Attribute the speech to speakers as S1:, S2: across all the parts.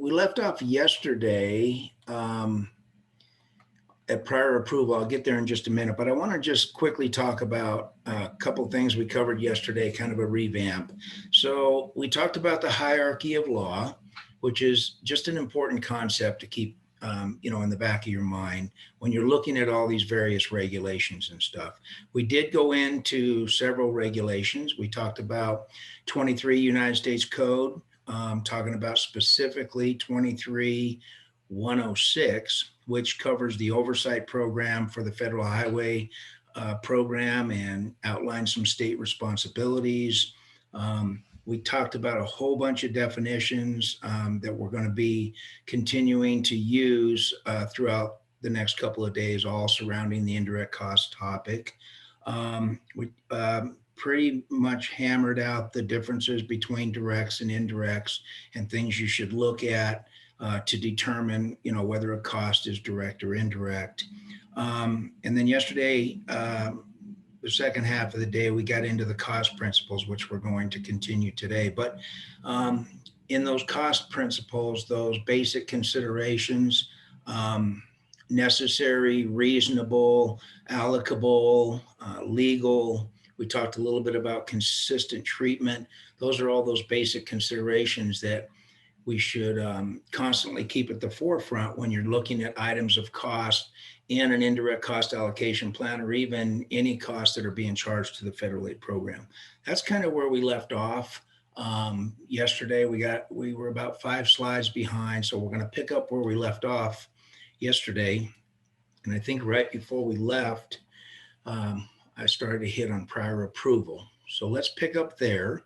S1: we left off yesterday at prior approval. I'll get there in just a minute, but I want to just quickly talk about a couple things we covered yesterday, kind of a revamp. So we talked about the hierarchy of law, which is just an important concept to keep in the back of your mind when you're looking at all these various regulations and stuff. We did go into several regulations. We talked about 23 United States Code, talking about specifically 23-106, which covers the oversight program for the federal highway program and outlines some state responsibilities. We talked about a whole bunch of definitions that we're going to be continuing to use throughout the next couple of days, all surrounding the indirect cost topic. We pretty much hammered out the differences between directs and indirects and things you should look at to determine, whether a cost is direct or indirect. And then yesterday, the second half of the day, we got into the cost principles, which we're going to continue today. But in those cost principles, those basic considerations, necessary, reasonable, allocable, legal. We talked a little bit about consistent treatment. Those are all those basic considerations that we should constantly keep at the forefront when you're looking at items of cost in an indirect cost allocation plan, or even any costs that are being charged to the federal aid program. That's kind of where we left off. Yesterday, we were about 5 slides behind, so we're going to pick up where we left off yesterday. And I think right before we left, I started to hit on prior approval. So let's pick up there.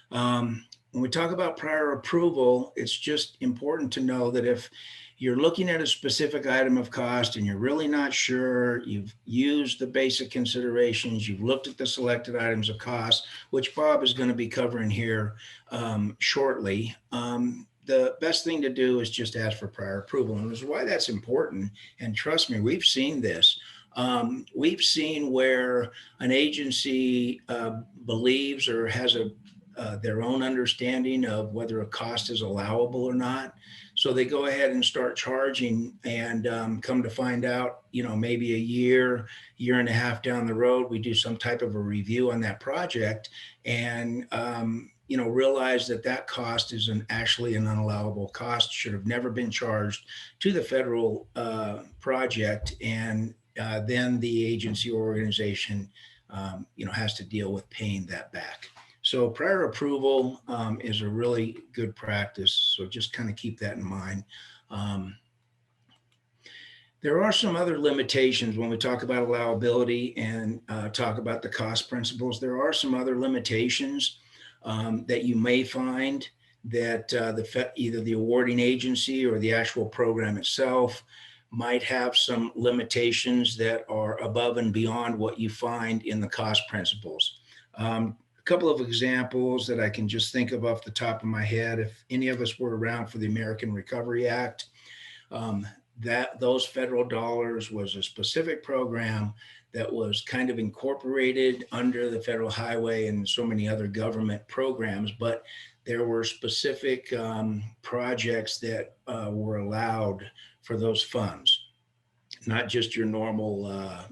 S1: When we talk about prior approval, it's just important to know that if you're looking at a specific item of cost and you're really not sure, you've used the basic considerations, you've looked at the selected items of cost, which Bob is going to be covering here shortly, the best thing to do is just ask for prior approval. And this is why that's important. And trust me, we've seen this. We've seen where an agency believes or has their own understanding of whether a cost is allowable or not. So they go ahead and start charging, and come to find out, maybe a year and a half down the road, we do some type of a review on that project and, realize that cost is actually an unallowable cost, should have never been charged to the federal project. And then the agency or organization, has to deal with paying that back. So prior approval is a really good practice. So just kind of keep that in mind. There are some other limitations when we talk about allowability and talk about the cost principles. There are some other limitations that you may find that either the awarding agency or the actual program itself might have some limitations that are above and beyond what you find in the cost principles. Couple of examples that I can just think of off the top of my head. If any of us were around for the American Recovery Act, that those federal dollars was a specific program that was kind of incorporated under the federal highway and so many other government programs, but there were specific projects that were allowed for those funds, not just your normal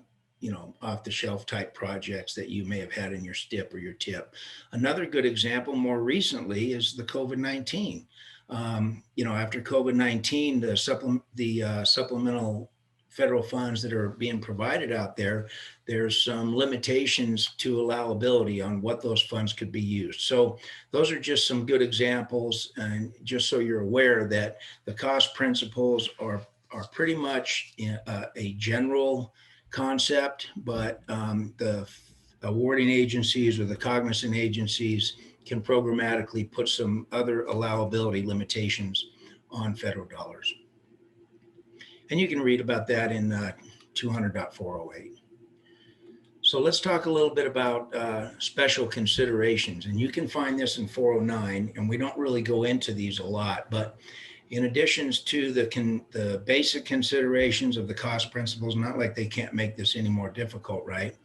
S1: off-the-shelf type projects that you may have had in your STIP or your TIP. Another good example more recently is the COVID-19. After COVID-19, the supplemental federal funds that are being provided out there, there's some limitations to allowability on what those funds could be used. So those are just some good examples, and just so you're aware that the cost principles are pretty much a general concept, but the awarding agencies or the cognizant agencies can programmatically put some other allowability limitations on federal dollars. And you can read about that in 200.408. So let's talk a little bit about special considerations. And you can find this in 409, and we don't really go into these a lot, but in addition to the basic considerations of the cost principles, not like they can't make this any more difficult, right?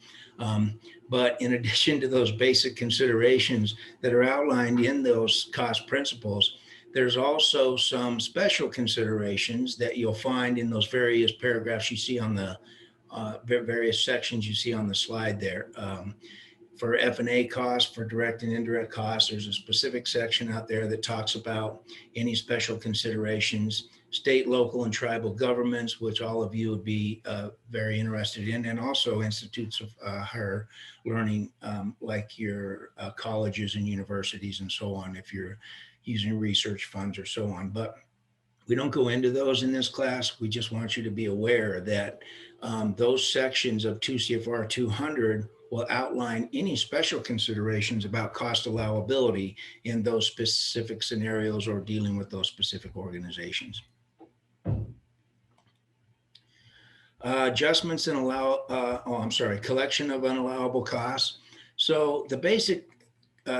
S1: But in addition to those basic considerations that are outlined in those cost principles, There's also some special considerations that you'll find in those various paragraphs you see on the various sections you see on the slide there. For F&A costs, for direct and indirect costs, there's a specific section out there that talks about any special considerations, state, local, and tribal governments, which all of you would be very interested in, and also institutes of higher learning, like your colleges and universities and so on, if you're using research funds or so on. But we don't go into those in this class. We just want you to be aware that those sections of 2 CFR 200 will outline any special considerations about cost allowability in those specific scenarios or dealing with those specific organizations. Adjustments and collection of unallowable costs. So the basic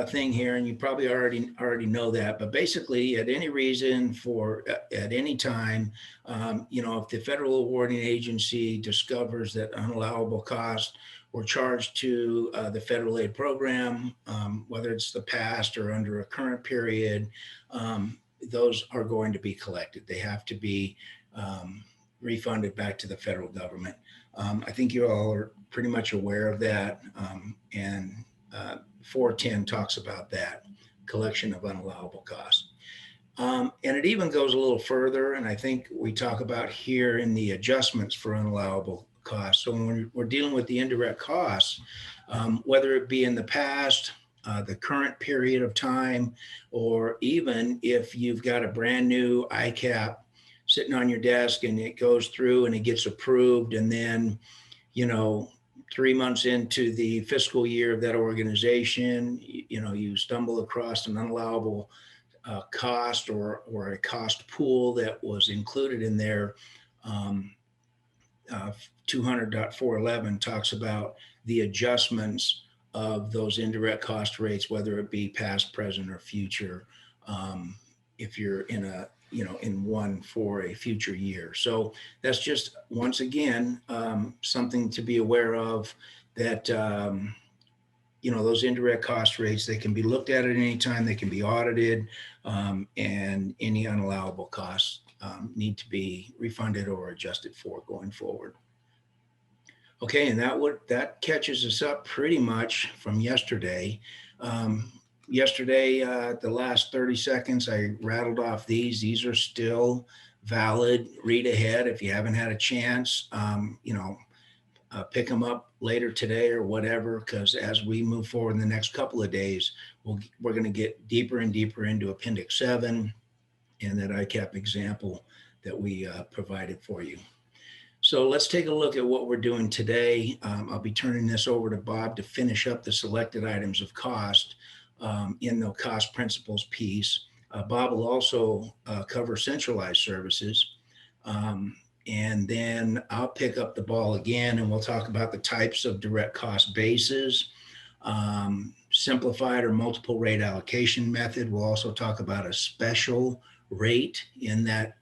S1: thing here, and you probably already know that, but basically at any reason at any time, if the federal awarding agency discovers that unallowable costs were charged to the federal aid program, whether it's the past or under a current period, those are going to be collected. They have to be refunded back to the federal government. I think you all are pretty much aware of that, and 410 talks about that, collection of unallowable costs. And it even goes a little further, and I think we talk about here in the adjustments for unallowable costs. So when we're dealing with the indirect costs, whether it be in the past, the current period of time, or even if you've got a brand new ICAP sitting on your desk and it goes through and it gets approved, and then, 3 months into the fiscal year of that organization, you stumble across an unallowable cost or a cost pool that was included in there. 200.411 talks about the adjustments of those indirect cost rates, whether it be past, present, or future, if you're in one for a future year. So that's just, once again, something to be aware of, that, those indirect cost rates, they can be looked at any time, they can be audited, and any unallowable costs need to be refunded or adjusted for going forward. Okay, and that catches us up pretty much from yesterday. Yesterday, the last 30 seconds, I rattled off these. These are still valid. Read ahead if you haven't had a chance. Pick them up later today or whatever, because as we move forward in the next couple of days, we're going to get deeper and deeper into Appendix 7 and that ICAP example that we provided for you. So let's take a look at what we're doing today. I'll be turning this over to Bob to finish up the selected items of cost in the cost principles piece. Bob will also cover centralized services. And then I'll pick up the ball again and we'll talk about the types of direct cost bases, simplified or multiple rate allocation method. We'll also talk about a special rate in that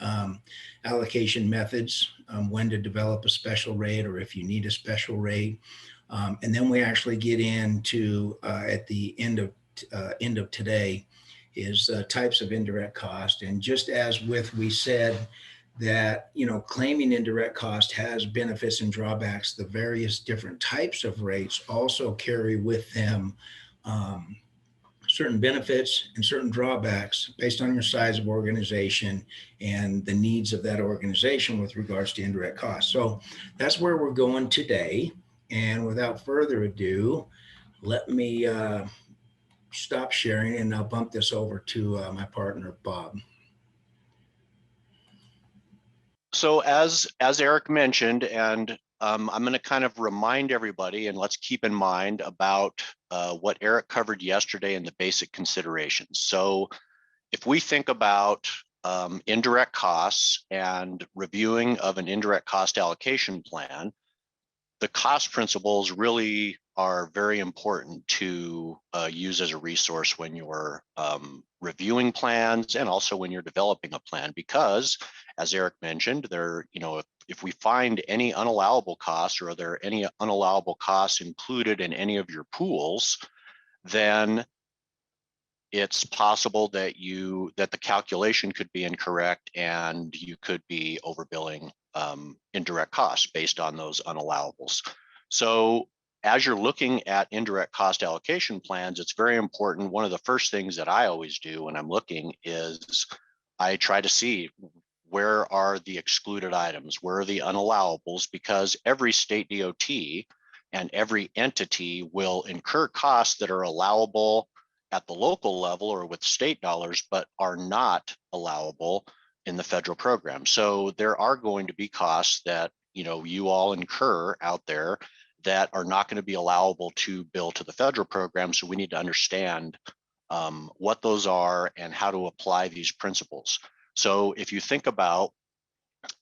S1: allocation methods, when to develop a special rate or if you need a special rate. And then we actually get into at the end of today is types of indirect cost. And just as we said that, claiming indirect cost has benefits and drawbacks, the various different types of rates also carry with them certain benefits and certain drawbacks based on your size of organization and the needs of that organization with regards to indirect costs. So that's where we're going today. And without further ado, let me stop sharing and I'll bump this over to my partner, Bob.
S2: So as Eric mentioned, and I'm going to kind of remind everybody, and let's keep in mind about what Eric covered yesterday and the basic considerations. So if we think about indirect costs and reviewing of an indirect cost allocation plan, the cost principles really are very important to use as a resource when you're reviewing plans and also when you're developing a plan, because as Eric mentioned, if we find any unallowable costs or are there any unallowable costs included in any of your pools, then it's possible that the calculation could be incorrect and you could be overbilling indirect costs based on those unallowables. So as you're looking at indirect cost allocation plans, it's very important. One of the first things that I always do when I'm looking is I try to see where are the excluded items, where are the unallowables, because every state DOT and every entity will incur costs that are allowable at the local level or with state dollars, but are not allowable in the federal program. So there are going to be costs that you all incur out there that are not going to be allowable to bill to the federal program. So we need to understand what those are and how to apply these principles. So if you think about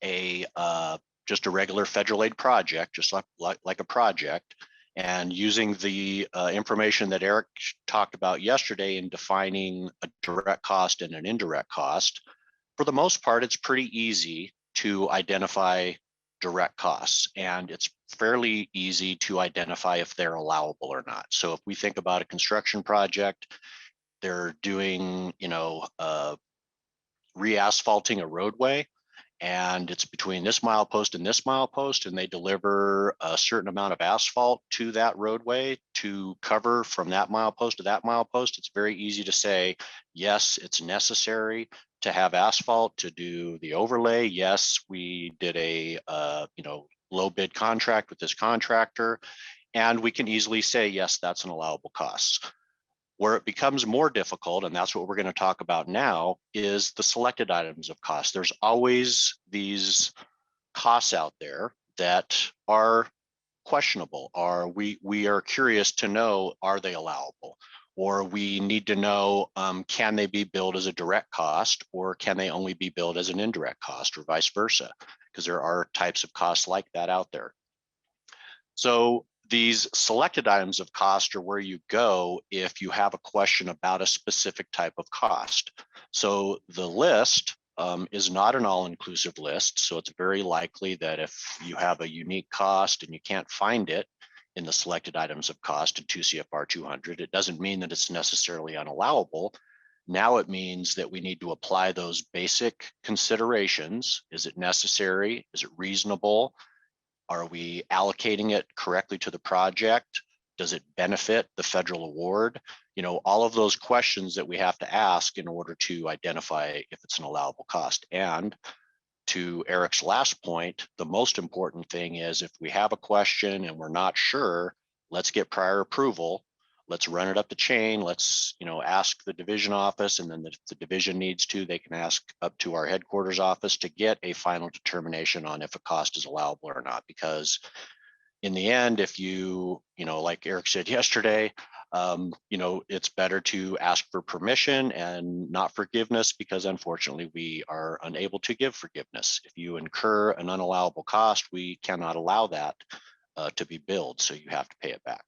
S2: just a regular federal aid project, just like a project, and using the information that Eric talked about yesterday in defining a direct cost and an indirect cost, for the most part, it's pretty easy to identify direct costs, and it's fairly easy to identify if they're allowable or not. So if we think about a construction project, they're doing, re-asphalting a roadway, and it's between this milepost and this milepost, and they deliver a certain amount of asphalt to that roadway to cover from that milepost to that milepost. It's very easy to say, yes, it's necessary to have asphalt to do the overlay. Yes, we did a low bid contract with this contractor, and we can easily say, yes, that's an allowable cost. Where it becomes more difficult, and that's what we're going to talk about now, is the selected items of cost. There's always these costs out there that are questionable. We are curious to know, are they allowable? Or we need to know, can they be billed as a direct cost, or can they only be billed as an indirect cost, or vice versa? Because there are types of costs like that out there. So these selected items of cost are where you go if you have a question about a specific type of cost. So the list is not an all-inclusive list. So it's very likely that if you have a unique cost and you can't find it in the selected items of cost in 2 CFR 200, it doesn't mean that it's necessarily unallowable. Now it means that we need to apply those basic considerations. Is it necessary? Is it reasonable? Are we allocating it correctly to the project? Does it benefit the federal award? All of those questions that we have to ask in order to identify if it's an allowable cost. And to Eric's last point, the most important thing is if we have a question and we're not sure, let's get prior approval. Let's run it up the chain. Let's, ask the division office, and then if the division needs to, they can ask up to our headquarters office to get a final determination on if a cost is allowable or not. Because in the end, if like Eric said yesterday, it's better to ask for permission and not forgiveness, because unfortunately we are unable to give forgiveness. If you incur an unallowable cost, we cannot allow that to be billed, so you have to pay it back.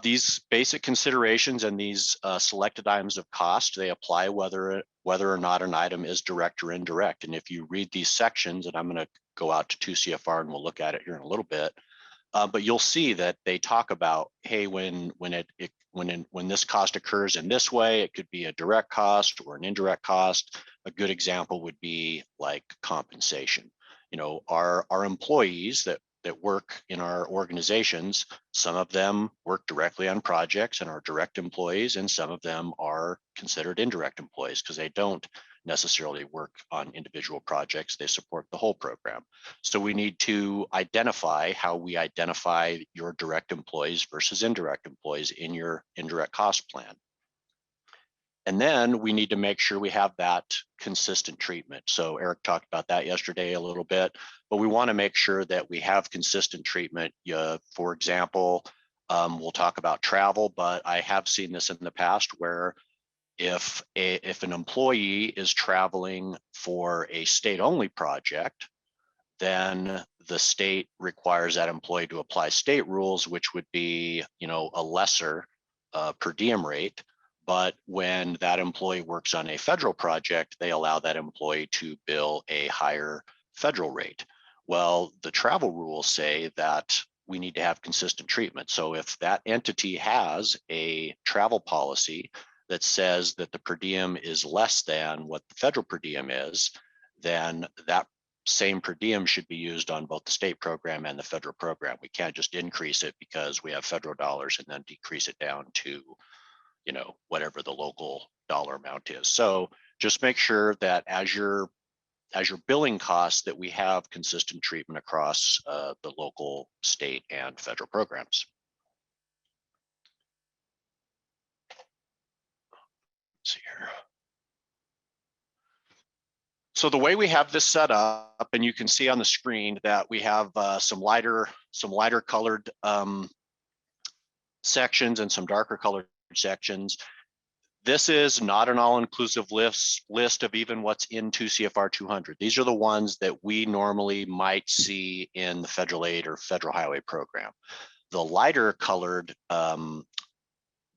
S2: These basic considerations and these selected items of cost, they apply whether or not an item is direct or indirect. And if you read these sections, and I'm going to go out to 2 CFR and we'll look at it here in a little bit, but you'll see that they talk about, hey, when this cost occurs in this way, it could be a direct cost or an indirect cost. A good example would be like compensation. Our employees that work in our organizations, some of them work directly on projects and are direct employees, and some of them are considered indirect employees because they don't necessarily work on individual projects. They support the whole program. So we need to identify how we identify your direct employees versus indirect employees in your indirect cost plan. And then we need to make sure we have that consistent treatment. So Eric talked about that yesterday a little bit, but we want to make sure that we have consistent treatment. For example, we'll talk about travel, but I have seen this in the past where if an employee is traveling for a state-only project, then the state requires that employee to apply state rules, which would be, a lesser per diem rate. But when that employee works on a federal project, they allow that employee to bill a higher federal rate. Well, the travel rules say that we need to have consistent treatment. So if that entity has a travel policy that says that the per diem is less than what the federal per diem is, then that same per diem should be used on both the state program and the federal program. We can't just increase it because we have federal dollars and then decrease it down to, you know, whatever the local dollar amount is. So just make sure that as you're billing costs, that we have consistent treatment across the local, state, and federal programs. Let's see here. So the way we have this set up, and you can see on the screen that we have some lighter colored sections and some darker colored sections. This is not an all-inclusive list of even what's in 2 CFR 200. These are the ones that we normally might see in the federal aid or federal highway program. The lighter colored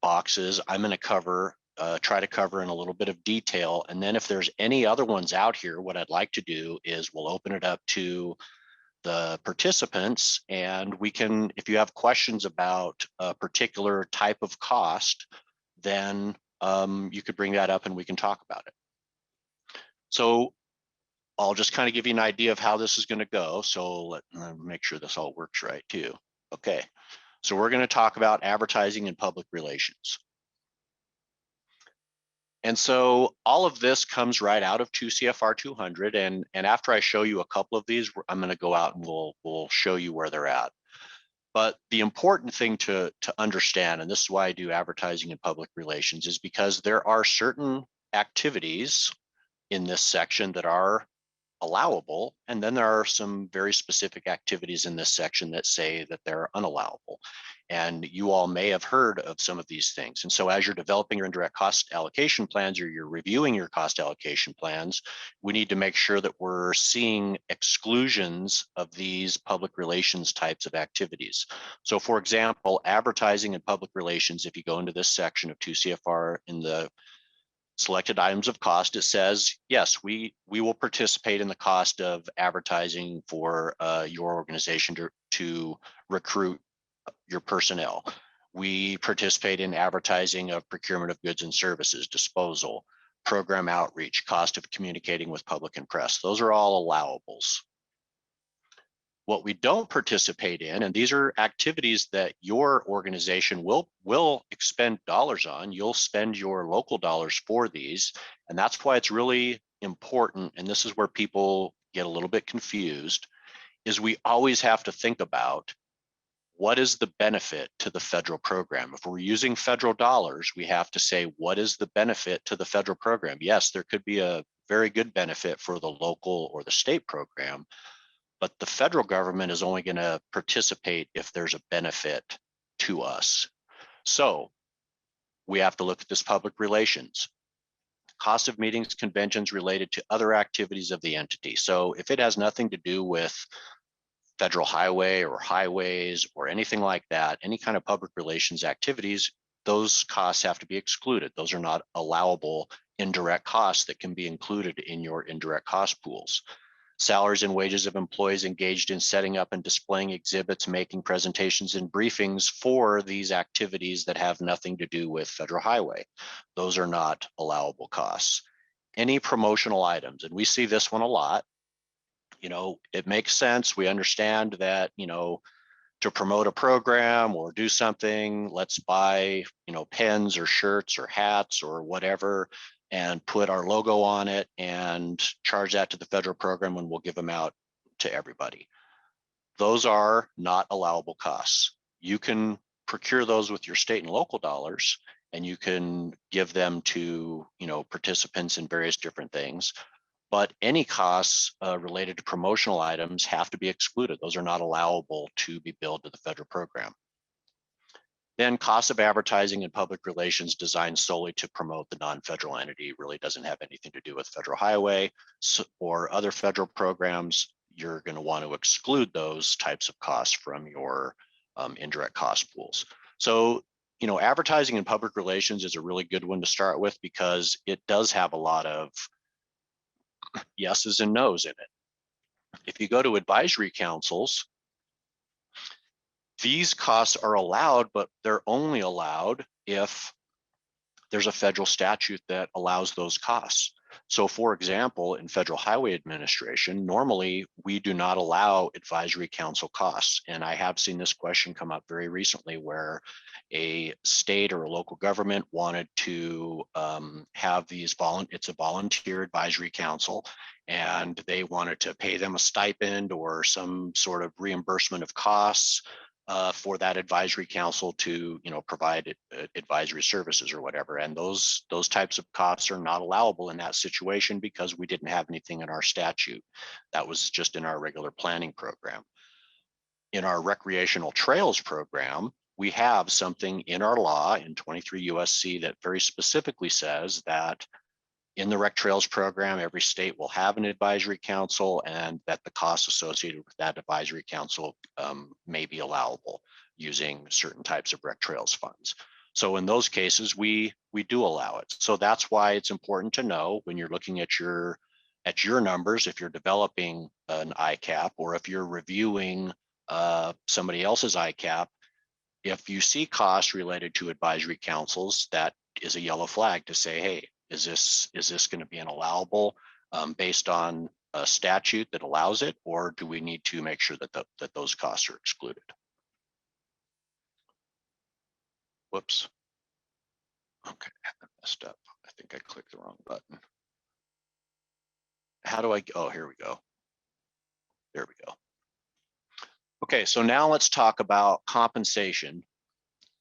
S2: boxes, I'm going to try to cover in a little bit of detail. And then if there's any other ones out here, what I'd like to do is we'll open it up to the participants, and we can, if you have questions about a particular type of cost, then you could bring that up and we can talk about it. So I'll just kind of give you an idea of how this is going to go. So let me make sure this all works right too. Okay, so we're going to talk about advertising and public relations. And so all of this comes right out of 2 CFR 200. And after I show you a couple of these, I'm going to go out and we'll show you where they're at. But the important thing to understand, and this is why I do advertising and public relations, is because there are certain activities in this section that are allowable, and then there are some very specific activities in this section that say that they're unallowable. And you all may have heard of some of these things. And so as you're developing your indirect cost allocation plans, or you're reviewing your cost allocation plans, we need to make sure that we're seeing exclusions of these public relations types of activities. So for example, advertising and public relations, if you go into this section of 2 CFR in the selected items of cost, it says, yes, we will participate in the cost of advertising for your organization to recruit your personnel. We participate in advertising of procurement of goods and services, disposal, program outreach, cost of communicating with public and press. Those are all allowables. What we don't participate in, and these are activities that your organization will expend dollars on, you'll spend your local dollars for these, and that's why it's really important, and this is where people get a little bit confused, is we always have to think about what is the benefit to the federal program. If we're using federal dollars, we have to say, what is the benefit to the federal program? Yes, there could be a very good benefit for the local or the state program, but the federal government is only going to participate if there's a benefit to us. So we have to look at this public relations. Cost of meetings, conventions related to other activities of the entity. So if it has nothing to do with federal highway or highways or anything like that, any kind of public relations activities, those costs have to be excluded. Those are not allowable indirect costs that can be included in your indirect cost pools. Salaries and wages of employees engaged in setting up and displaying exhibits, making presentations and briefings for these activities that have nothing to do with federal highway. Those are not allowable costs. Any promotional items, and we see this one a lot, you know, it makes sense. We understand that, you know, to promote a program or do something, let's buy, you know, pens or shirts or hats or whatever, and put our logo on it and charge that to the federal program, and we'll give them out to everybody. Those are not allowable costs. You can procure those with your state and local dollars, and you can give them to, you know, participants in various different things. But any costs related to promotional items have to be excluded. Those are not allowable to be billed to the federal program. Then cost of advertising and public relations designed solely to promote the non-federal entity, really doesn't have anything to do with federal highway or other federal programs. You're going to want to exclude those types of costs from your indirect cost pools. So, you know, advertising and public relations is a really good one to start with because it does have a lot of yeses and nos in it. If you go to advisory councils, These costs are allowed, but they're only allowed if there's a federal statute that allows those costs. So for example, in Federal Highway Administration, normally we do not allow advisory council costs. And I have seen this question come up very recently where a state or a local government wanted to have these, it's a volunteer advisory council, and they wanted to pay them a stipend or some sort of reimbursement of costs for that advisory council to, provide advisory services or whatever. And those types of costs are not allowable in that situation because we didn't have anything in our statute. That was just in our regular planning program. In our recreational trails program, we have something in our law in 23 USC that very specifically says that in the Rec Trails program, every state will have an advisory council, and that the costs associated with that advisory council may be allowable using certain types of Rec Trails funds. So in those cases, we do allow it. So that's why it's important to know when you're looking at your numbers, if you're developing an ICAP or if you're reviewing somebody else's ICAP, if you see costs related to advisory councils, that is a yellow flag to say, hey, is this going to be an allowable based on a statute that allows it, or do we need to make sure that those costs are excluded? Whoops. Okay, I messed up. I think I clicked the wrong button. How do I, oh, here we go. There we go. Okay, so now let's talk about compensation,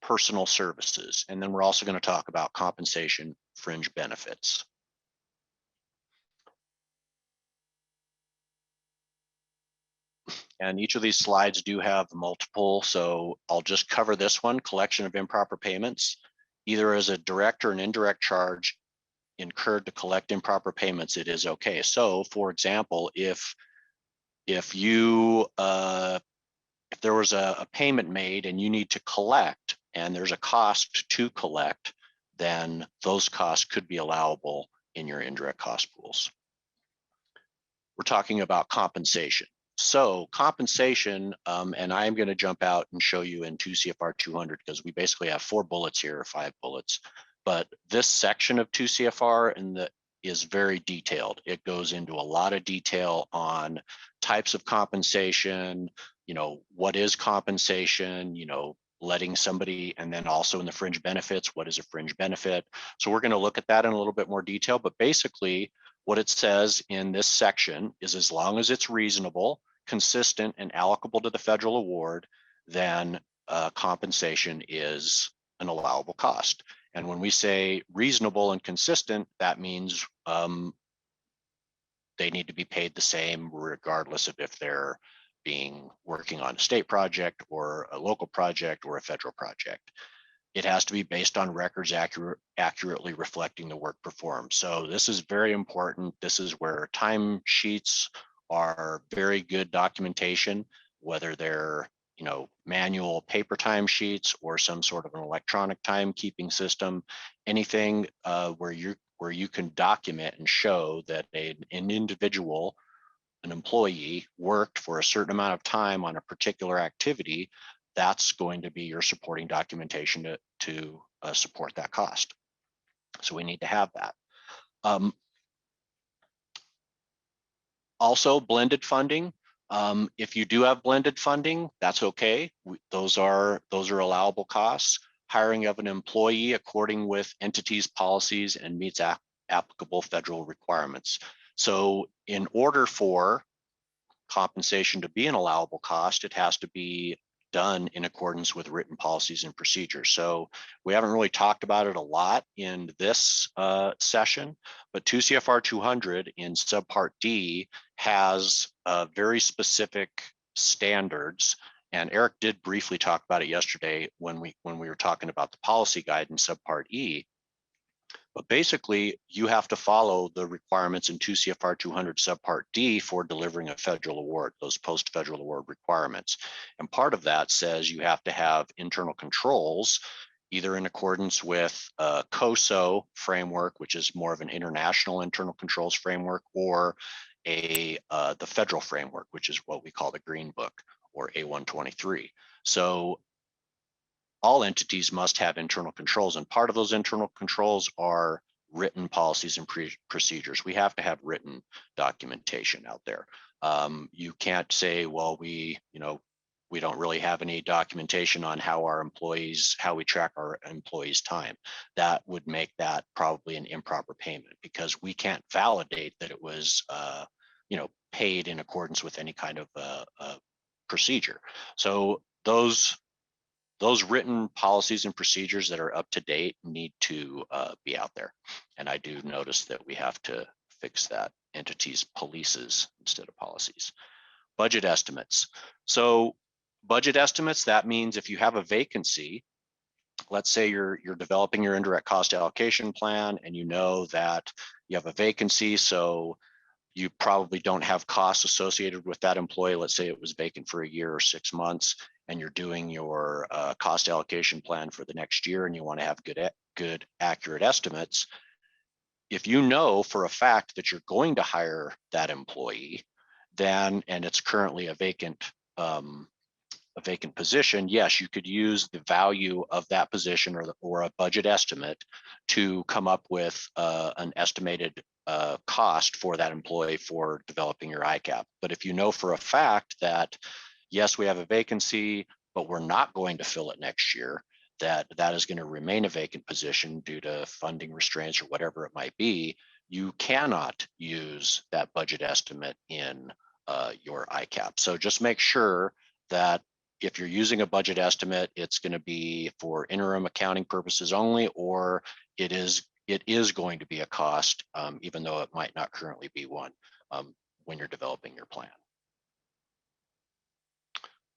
S2: personal services, and then we're also going to talk about compensation fringe benefits. And each of these slides do have multiple, so I'll just cover this one: collection of improper payments, either as a direct or an indirect charge incurred to collect improper payments. It is okay. So for example, if there was a payment made and you need to collect and there's a cost to collect, then those costs could be allowable in your indirect cost pools. We're talking about compensation. So compensation, and I'm going to jump out and show you in 2 CFR 200 because we basically have 4 bullets here, or 5 bullets. But this section of 2 CFR is very detailed. It goes into a lot of detail on types of compensation, what is compensation, letting somebody, and then also in the fringe benefits, what is a fringe benefit? So we're going to look at that in a little bit more detail, but basically what it says in this section is as long as it's reasonable, consistent, and allocable to the federal award, then compensation is an allowable cost. And when we say reasonable and consistent, that means they need to be paid the same regardless of if they're working on a state project or a local project or a federal project. It has to be based on records accurately reflecting the work performed. So this is very important. This is where time sheets are very good documentation, whether they're manual paper time sheets or some sort of an electronic timekeeping system, anything where you can document and show that an individual, an employee, worked for a certain amount of time on a particular activity. That's going to be your supporting documentation to support that cost. So we need to have that. Also, blended funding. If you do have blended funding, that's okay. Those are allowable costs. Hiring of an employee according with entities' policies and meets applicable federal requirements. So in order for compensation to be an allowable cost, it has to be done in accordance with written policies and procedures. So we haven't really talked about it a lot in this session, but 2 CFR 200 in subpart D has very specific standards. And Eric did briefly talk about it yesterday when we were talking about the policy guide in subpart E. But basically, you have to follow the requirements in 2 CFR 200 subpart D for delivering a federal award, those post-federal award requirements. And part of that says you have to have internal controls, either in accordance with a COSO framework, which is more of an international internal controls framework, or the federal framework, which is what we call the Green Book or A123. So all entities must have internal controls, and part of those internal controls are written policies and procedures. We have to have written documentation out there. You can't say, well, we don't really have any documentation on how we track our employees' time. That would make that probably an improper payment, because we can't validate that it was paid in accordance with any kind of procedure. So those written policies and procedures that are up to date need to be out there. And I do notice that we have to fix that. Entities policies instead of policies. Budget estimates. So budget estimates, that means if you have a vacancy, let's say you're developing your indirect cost allocation plan and you know that you have a vacancy, so you probably don't have costs associated with that employee. Let's say it was vacant for a year or 6 months, and you're doing your cost allocation plan for the next year, and you want to have good, accurate estimates. If you know for a fact that you're going to hire that employee, then, and it's currently a vacant position, yes, you could use the value of that position or a budget estimate to come up with an estimated cost for that employee for developing your ICAP. But if you know for a fact that, yes, we have a vacancy, but we're not going to fill it next year, that is going to remain a vacant position due to funding restraints or whatever it might be, you cannot use that budget estimate in your ICAP. So just make sure that if you're using a budget estimate, it's going to be for interim accounting purposes only, or it is going to be a cost, even though it might not currently be one when you're developing your plan.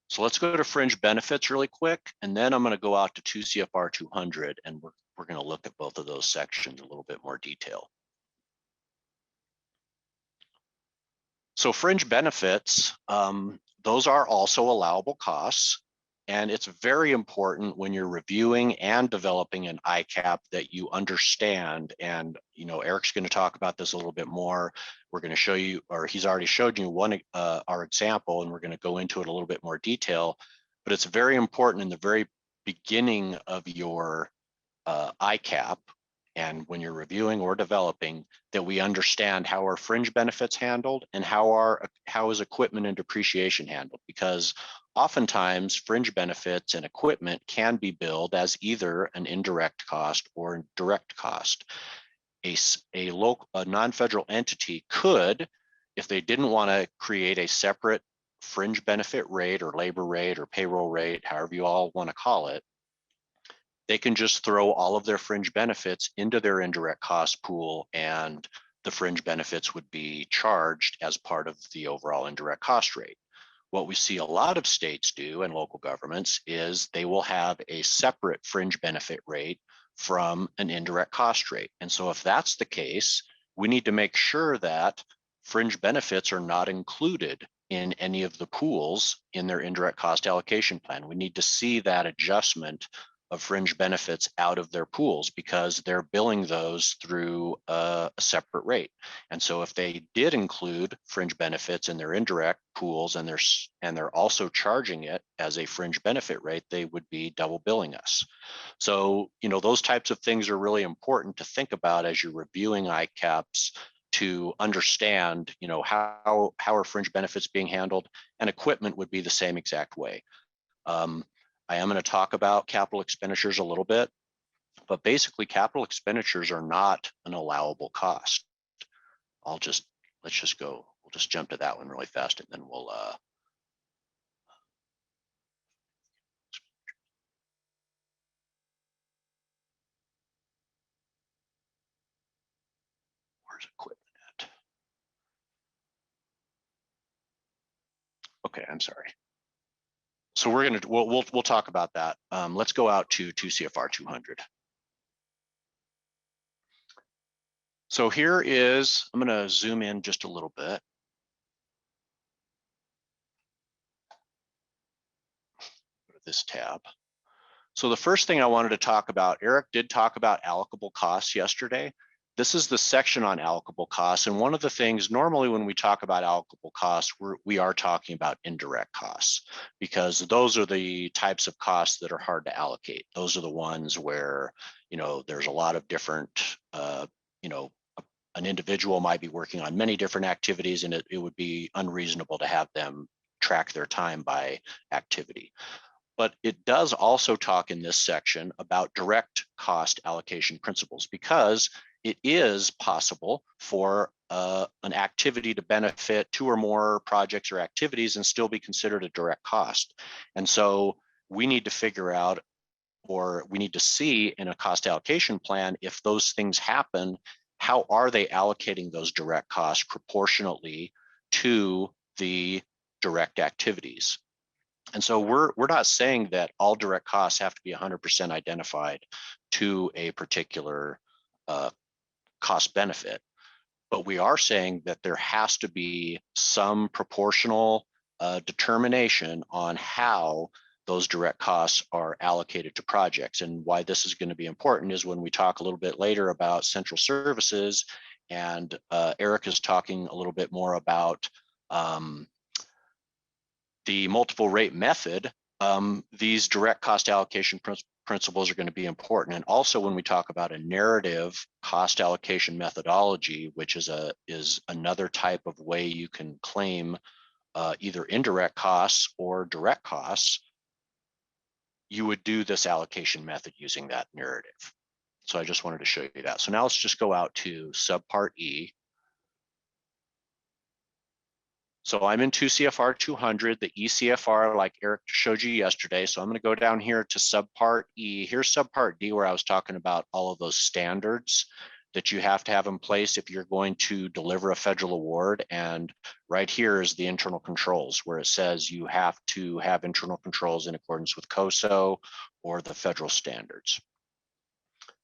S2: So let's go to fringe benefits really quick, and then I'm going to go out to 2 CFR 200, and we're going to look at both of those sections in a little bit more detail. So fringe benefits, those are also allowable costs. And it's very important when you're reviewing and developing an ICAP that you understand. And Eric's going to talk about this a little bit more. We're going to show you, or he's already showed you our example, and we're going to go into it a little bit more detail. But it's very important in the very beginning of your ICAP, and when you're reviewing or developing, that we understand how are fringe benefits handled and how is equipment and depreciation handled, because oftentimes fringe benefits and equipment can be billed as either an indirect cost or a direct cost. A non-federal entity could, if they didn't want to create a separate fringe benefit rate or labor rate or payroll rate, however you all want to call it, they can just throw all of their fringe benefits into their indirect cost pool, and the fringe benefits would be charged as part of the overall indirect cost rate. What we see a lot of states do, and local governments, is they will have a separate fringe benefit rate from an indirect cost rate. And so if that's the case, we need to make sure that fringe benefits are not included in any of the pools in their indirect cost allocation plan. We need to see that adjustment of fringe benefits out of their pools, because they're billing those through a separate rate. And so if they did include fringe benefits in their indirect pools and they're also charging it as a fringe benefit rate, they would be double billing us. So, those types of things are really important to think about as you're reviewing ICAPs, to understand, how are fringe benefits being handled, and equipment would be the same exact way. I am going to talk about capital expenditures a little bit, but basically capital expenditures are not an allowable cost. We'll just jump to that one really fast, and then we'll where's equipment at? Okay, I'm sorry. So we'll talk about that. Let's go out to 2 CFR 200. So here is, I'm going to zoom in just a little bit. Go to this tab. So the first thing I wanted to talk about, Eric did talk about allocable costs yesterday. this is the section on allocable costs. And one of the things, normally when we talk about allocable costs, we are talking about indirect costs, because those are the types of costs that are hard to allocate. Those are the ones where, there's a lot of different, an individual might be working on many different activities, and it would be unreasonable to have them track their time by activity. But it does also talk in this section about direct cost allocation principles, because it is possible for an activity to benefit 2 or more projects or activities and still be considered a direct cost. And so we need to figure out, or we need to see in a cost allocation plan, if those things happen, how are they allocating those direct costs proportionately to the direct activities? And so we're not saying that all direct costs have to be 100% identified to a particular cost benefit, but we are saying that there has to be some proportional determination on how those direct costs are allocated to projects. And why this is going to be important is when we talk a little bit later about central services, and Eric is talking a little bit more about the multiple rate method. These direct cost allocation principles are going to be important. And also when we talk about a narrative cost allocation methodology, which is another type of way you can claim either indirect costs or direct costs, you would do this allocation method using that narrative. So I just wanted to show you that. So now let's just go out to subpart E. So I'm in 2 CFR 200, the ECFR, like Eric showed you yesterday. So I'm going to go down here to subpart E. Here's subpart D, where I was talking about all of those standards that you have to have in place if you're going to deliver a federal award. And right here is the internal controls, where it says you have to have internal controls in accordance with COSO or the federal standards.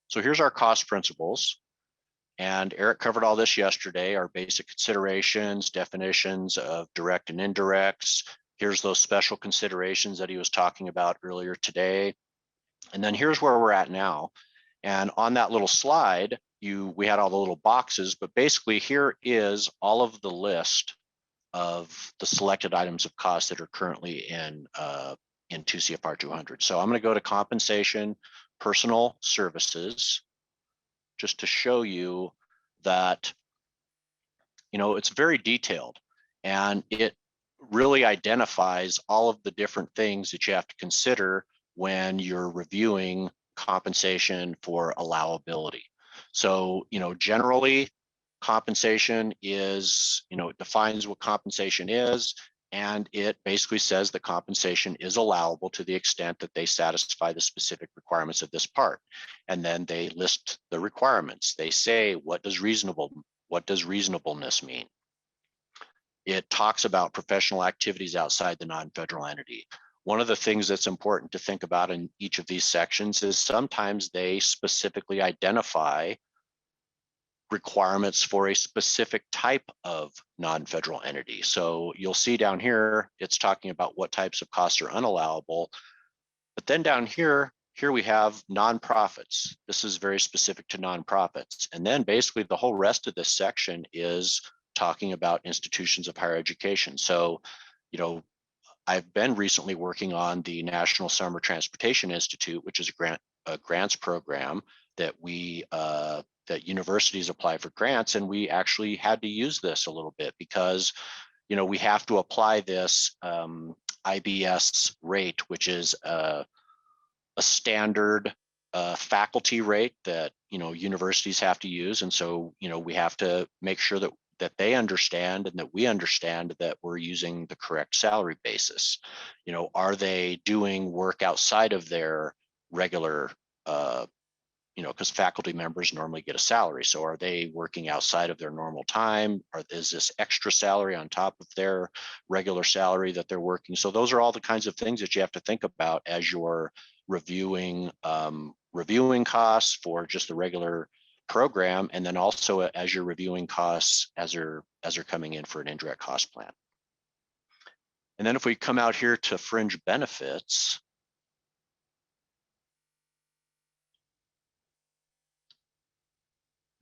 S2: So here's our cost principles. And Eric covered all this yesterday, our basic considerations, definitions of direct and indirects. Here's those special considerations that he was talking about earlier today. And then here's where we're at now. And on that little slide, we had all the little boxes, but basically here is all of the list of the selected items of cost that are currently in 2 CFR 200. So I'm going to go to compensation, personal services, just to show you that, it's very detailed, and it really identifies all of the different things that you have to consider when you're reviewing compensation for allowability. So, generally compensation is, it defines what compensation is, and it basically says that compensation is allowable to the extent that they satisfy the specific requirements of this part. And then they list the requirements. They say, what does reasonableness mean? It talks about professional activities outside the non-federal entity. One of the things that's important to think about in each of these sections is sometimes they specifically identify requirements for a specific type of non-federal entity. So you'll see down here, it's talking about what types of costs are unallowable. But then down here we have nonprofits. This is very specific to nonprofits. And then basically the whole rest of this section is talking about institutions of higher education. So, I've been recently working on the National Summer Transportation Institute, which is a grants program that that universities apply for grants, and we actually had to use this a little bit because, we have to apply this IBS rate, which is a standard faculty rate that universities have to use, and so we have to make sure that they understand and that we understand that we're using the correct salary basis. Are they doing work outside of their regular because faculty members normally get a salary. So are they working outside of their normal time? Or is this extra salary on top of their regular salary that they're working? So those are all the kinds of things that you have to think about as you're reviewing costs for just the regular program, and then also as you're reviewing costs as they're coming in for an indirect cost plan. And then if we come out here to fringe benefits,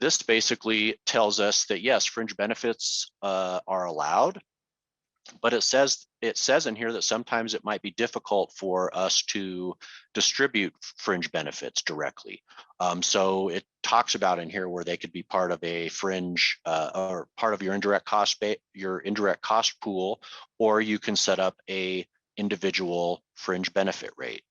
S2: this basically tells us that yes, fringe benefits are allowed, but it says in here that sometimes it might be difficult for us to distribute fringe benefits directly. So it talks about in here where they could be part of a fringe or part of your indirect cost pool, or you can set up a individual fringe benefit rate.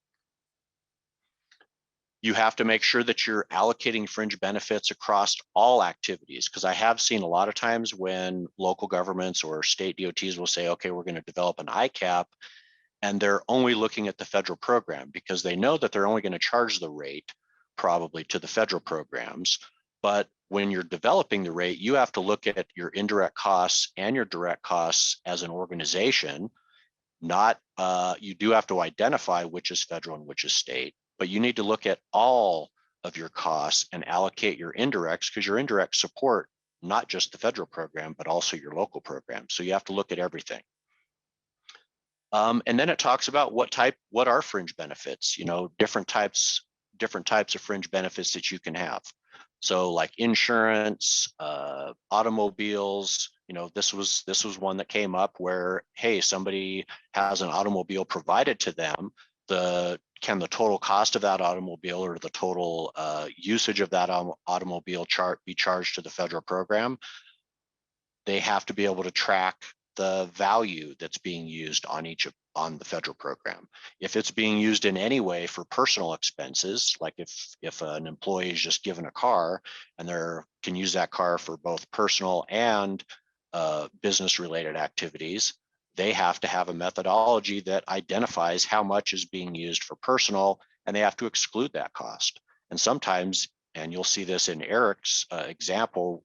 S2: You have to make sure that you're allocating fringe benefits across all activities, because I have seen a lot of times when local governments or state DOTs will say, okay, we're going to develop an ICAP, and they're only looking at the federal program because they know that they're only going to charge the rate probably to the federal programs. But when you're developing the rate, you have to look at your indirect costs and your direct costs as an organization. Not you do have to identify which is federal and which is state, but you need to look at all of your costs and allocate your indirects, because your indirects support not just the federal program, but also your local program. So you have to look at everything. And then it talks about what are fringe benefits, different types of fringe benefits that you can have. So like insurance, automobiles, this was one that came up where, hey, somebody has an automobile provided to them. Can the total cost of that automobile or the total usage of that automobile be charged to the federal program? They have to be able to track the value that's being used on the federal program. If it's being used in any way for personal expenses, like if an employee is just given a car and they can use that car for both personal and business related activities, they have to have a methodology that identifies how much is being used for personal, and they have to exclude that cost. And sometimes, and you'll see this in Eric's example,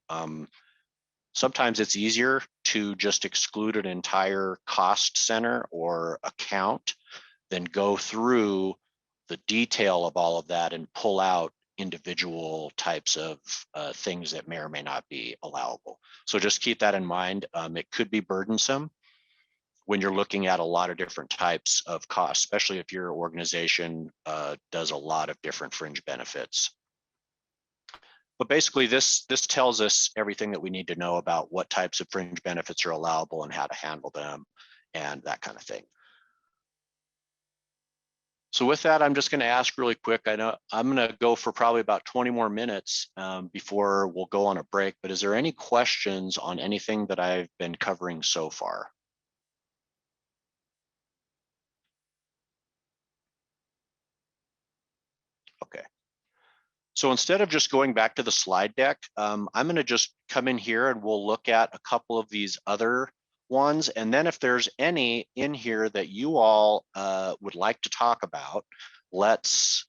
S2: sometimes it's easier to just exclude an entire cost center or account than go through the detail of all of that and pull out individual types of things that may or may not be allowable. So just keep that in mind. It could be burdensome when you're looking at a lot of different types of costs, especially if your organization does a lot of different fringe benefits. But basically, this tells us everything that we need to know about what types of fringe benefits are allowable and how to handle them and that kind of thing. So with that, I'm just going to ask really quick. I know I'm going to go for probably about 20 more minutes before we'll go on a break. But is there any questions on anything that I've been covering so far? Okay. So instead of just going back to the slide deck, I'm going to just come in here and we'll look at a couple of these other ones. And then if there's any in here that you all would like to talk about, let's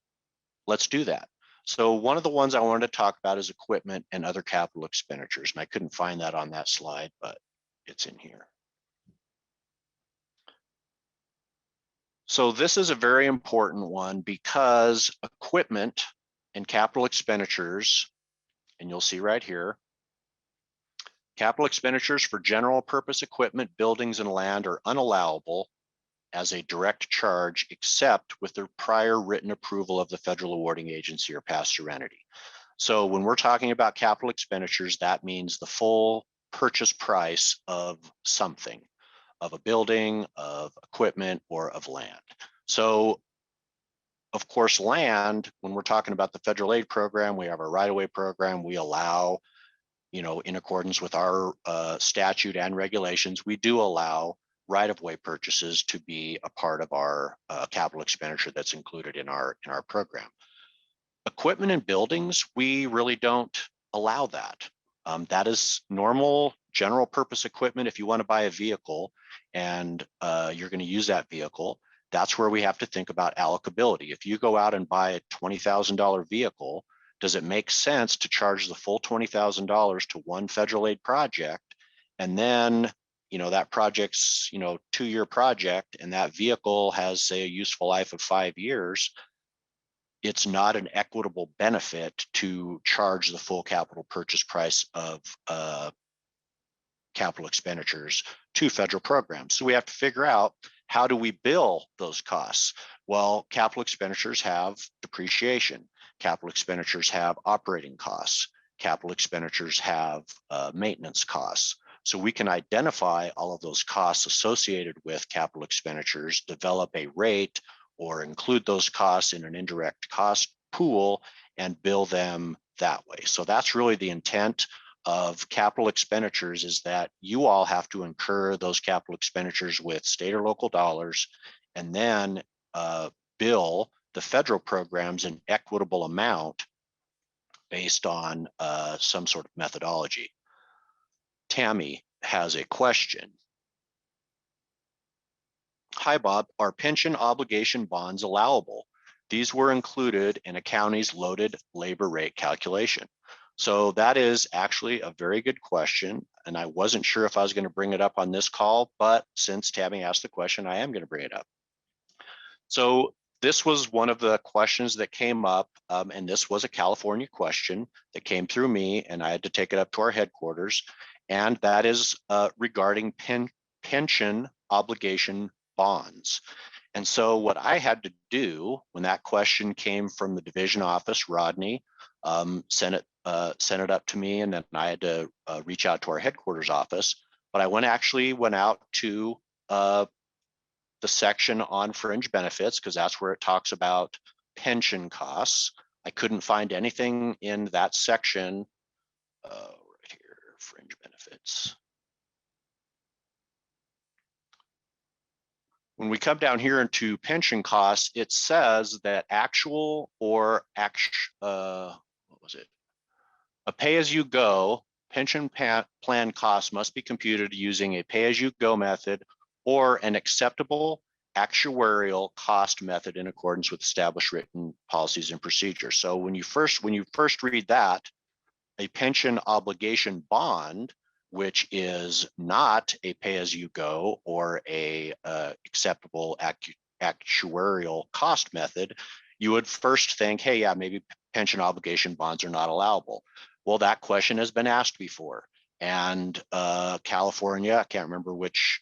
S2: do that. So one of the ones I wanted to talk about is equipment and other capital expenditures. And I couldn't find that on that slide, but it's in here. So this is a very important one because equipment and capital expenditures, and you'll see right here, capital expenditures for general purpose equipment, buildings, and land are unallowable as a direct charge except with the prior written approval of the federal awarding agency or past serenity. So when we're talking about capital expenditures, that means the full purchase price of something, of a building, of equipment, or of land. So of course, land, when we're talking about the federal aid program, we have a right-of-way program. We allow, in accordance with our statute and regulations, we do allow right-of-way purchases to be a part of our capital expenditure that's included in our program. Equipment and buildings, we really don't allow that. That is normal general purpose equipment. If you want to buy a vehicle and you're going to use that vehicle, that's where we have to think about allocability. If you go out and buy a $20,000 vehicle, does it make sense to charge the full $20,000 to one federal aid project? And then, that project's, 2-year project, and that vehicle has, say, a useful life of 5 years. It's not an equitable benefit to charge the full capital purchase price of capital expenditures to federal programs. So we have to figure out, how do we bill those costs? Well, capital expenditures have depreciation. Capital expenditures have operating costs. capital expenditures have maintenance costs. So we can identify all of those costs associated with capital expenditures, develop a rate, or include those costs in an indirect cost pool and bill them that way. So that's really the intent of capital expenditures, is that you all have to incur those capital expenditures with state or local dollars, and then bill the federal programs an equitable amount based on some sort of methodology. Tammy has a question. Hi, Bob. Are pension obligation bonds allowable? These were included in a county's loaded labor rate calculation. So that is actually a very good question. And I wasn't sure if I was going to bring it up on this call, but since Tammy asked the question, I am going to bring it up. So this was one of the questions that came up, and this was a California question that came through me, and I had to take it up to our headquarters. And that is regarding pension obligation bonds. And so what I had to do when that question came from the division office, Rodney sent it up to me, and then I had to reach out to our headquarters office. But I actually went out to the section on fringe benefits, because that's where it talks about pension costs. I couldn't find anything in that section. Right here, fringe benefits. When we come down here into pension costs, it says that actual or what was it? A pay-as-you-go pension plan costs must be computed using a pay-as-you-go method or an acceptable actuarial cost method in accordance with established written policies and procedures. So when you first read that, a pension obligation bond, which is not a pay-as-you-go or a acceptable actuarial cost method, you would first think, hey, yeah, maybe pension obligation bonds are not allowable. Well, that question has been asked before. And California, I can't remember which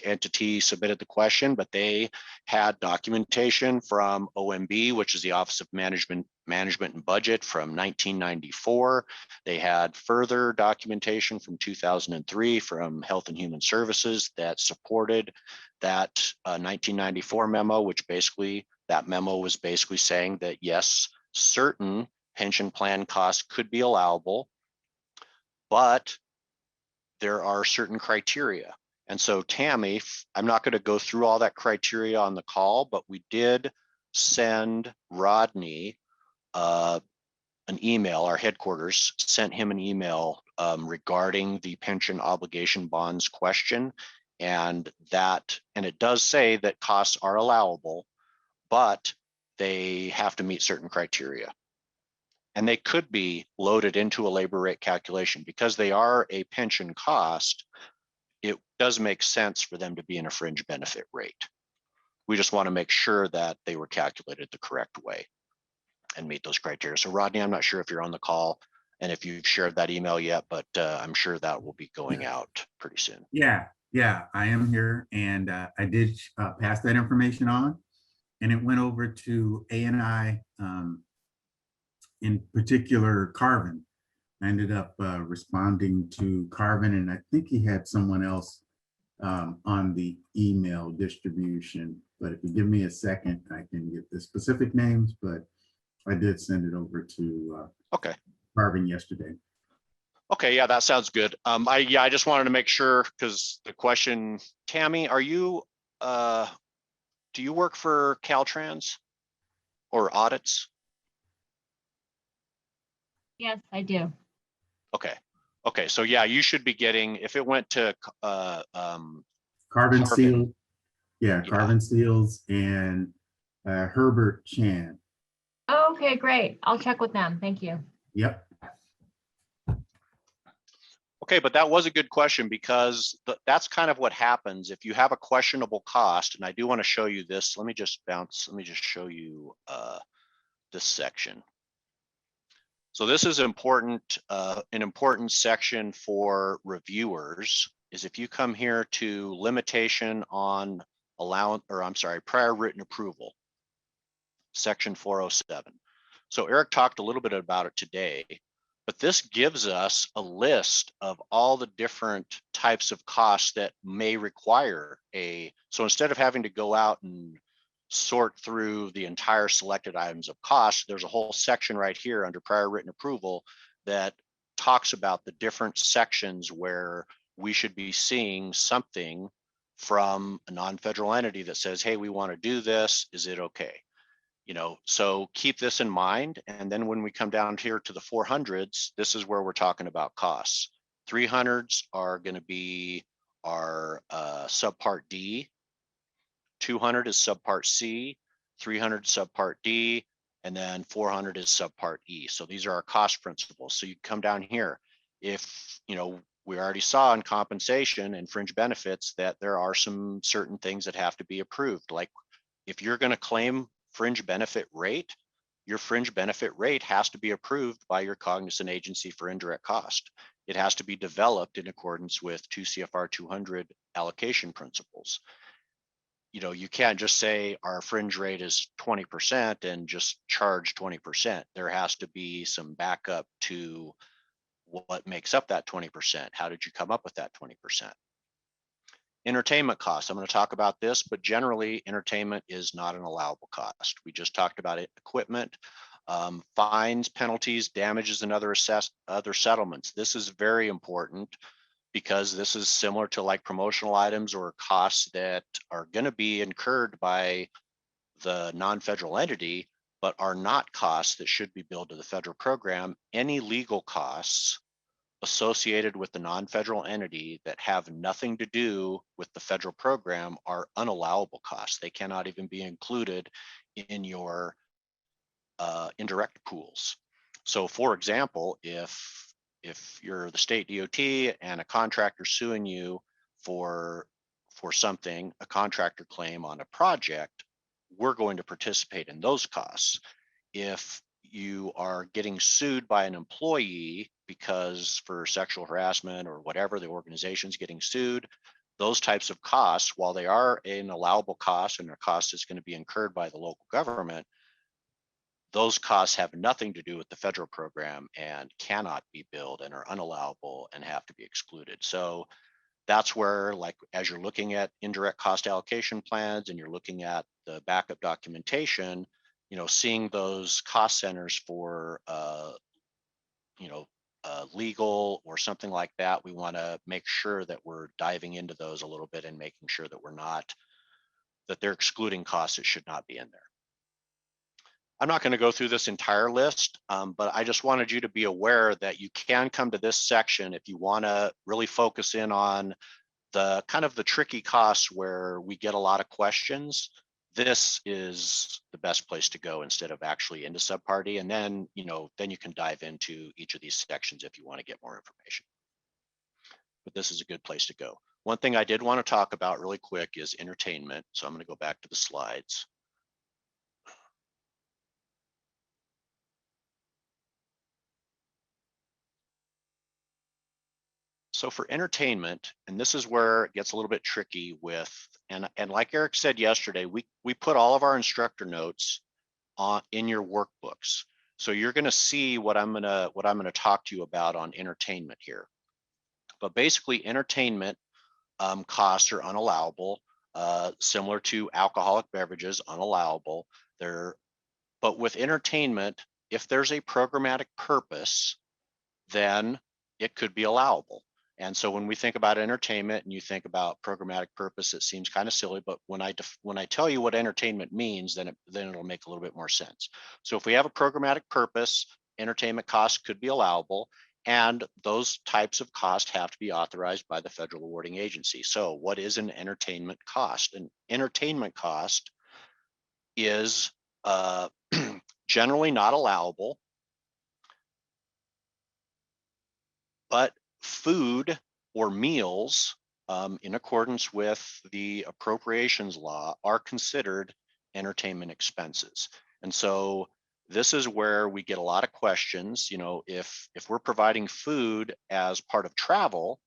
S2: entity submitted the question, but they had documentation from OMB, which is the Office of Management and Budget, from 1994. They had further documentation from 2003 from Health and Human Services that supported that 1994 memo, which basically, that memo was basically saying that yes, certain pension plan costs could be allowable, but there are certain criteria. And so Tammy, I'm not going to go through all that criteria on the call, but we did send Rodney an email. Our headquarters sent him an email regarding the pension obligation bonds question, and it does say that costs are allowable, but they have to meet certain criteria. And they could be loaded into a labor rate calculation because they are a pension cost. It does make sense for them to be in a fringe benefit rate. We just want to make sure that they were calculated the correct way and meet those criteria. So Rodney, I'm not sure if you're on the call and if you've shared that email yet, but I'm sure that will be going out pretty soon.
S3: Yeah, I am here, and I did pass that information on, and it went over to A&I, in particular Carvin. I ended up responding to Carvin, and I think he had someone else on the email distribution. But if you give me a second, I can get the specific names, but I did send it over to Carvin yesterday.
S2: Okay, yeah, that sounds good. I just wanted to make sure, because the question, Tammy, are you do you work for Caltrans or audits?
S4: Yes, I do.
S2: Okay, so yeah, you should be getting, if it went to
S3: Carvin Seal, Carvin Seals and Herbert Chan.
S4: Oh, okay, great. I'll check with them. Thank you.
S3: Yep.
S2: Okay, but that was a good question, because that's kind of what happens if you have a questionable cost. And I do want to show you this. Let me just show you this section. So this is important, an important section for reviewers, is if you come here to limitation on prior written approval, section 407. So Eric talked a little bit about it today, But this gives us a list of all the different types of costs that may require so instead of having to go out and sort through the entire selected items of cost, there's a whole section right here under prior written approval that talks about the different sections where we should be seeing something from a non-federal entity that says, hey, we want to do this. Is it okay? So keep this in mind. And then when we come down here to the 400s, this is where we're talking about costs. 300s are going to be our subpart D. 200 is subpart C, 300 subpart D, and then 400 is subpart E. So these are our cost principles. So you come down here. If, we already saw in compensation and fringe benefits that there are some certain things that have to be approved. Like if you're going to claim fringe benefit rate, your fringe benefit rate has to be approved by your cognizant agency for indirect cost. It has to be developed in accordance with 2 CFR 200 allocation principles. You can't just say our fringe rate is 20% and just charge 20%. There has to be some backup to what makes up that 20%. How did you come up with that 20%? Entertainment costs. I'm going to talk about this, but generally entertainment is not an allowable cost. We just talked about it. Equipment, fines, penalties, damages, and other settlements. This is very important because this is similar to like promotional items or costs that are going to be incurred by the non-federal entity, but are not costs that should be billed to the federal program. Any legal costs associated with the non-federal entity that have nothing to do with the federal program are unallowable costs. They cannot even be included in your indirect pools. So for example, if you're the state DOT and a contractor suing you for something, a contractor claim on a project, we're going to participate in those costs. If you are getting sued by an employee because for sexual harassment or whatever, the organization's getting sued, those types of costs, while they are an allowable cost and a cost is going to be incurred by the local government, those costs have nothing to do with the federal program and cannot be billed and are unallowable and have to be excluded. So that's where, like, as you're looking at indirect cost allocation plans and you're looking at the backup documentation, seeing those cost centers for, legal or something like that, we want to make sure that we're diving into those a little bit and making sure that they're excluding costs that should not be in there. I'm not going to go through this entire list, but I just wanted you to be aware that you can come to this section if you want to really focus in on the kind of the tricky costs where we get a lot of questions. This is the best place to go instead of actually into subpart E. And then, then you can dive into each of these sections if you want to get more information. But this is a good place to go. One thing I did want to talk about really quick is entertainment. So I'm going to go back to the slides. So for entertainment, and this is where it gets a little bit tricky with, and like Eric said yesterday, we put all of our instructor notes in your workbooks. So you're going to see what I'm going to talk to you about on entertainment here. But basically, entertainment costs are unallowable, similar to alcoholic beverages, unallowable. But with entertainment, if there's a programmatic purpose, then it could be allowable. And so when we think about entertainment and you think about programmatic purpose, it seems kind of silly, but when I tell you what entertainment means, then it'll make a little bit more sense. So if we have a programmatic purpose, entertainment costs could be allowable, and those types of costs have to be authorized by the federal awarding agency. So what is an entertainment cost? An entertainment cost is generally not allowable, but food or meals in accordance with the appropriations law are considered entertainment expenses. And so this is where we get a lot of questions. If we're providing food as part of travel,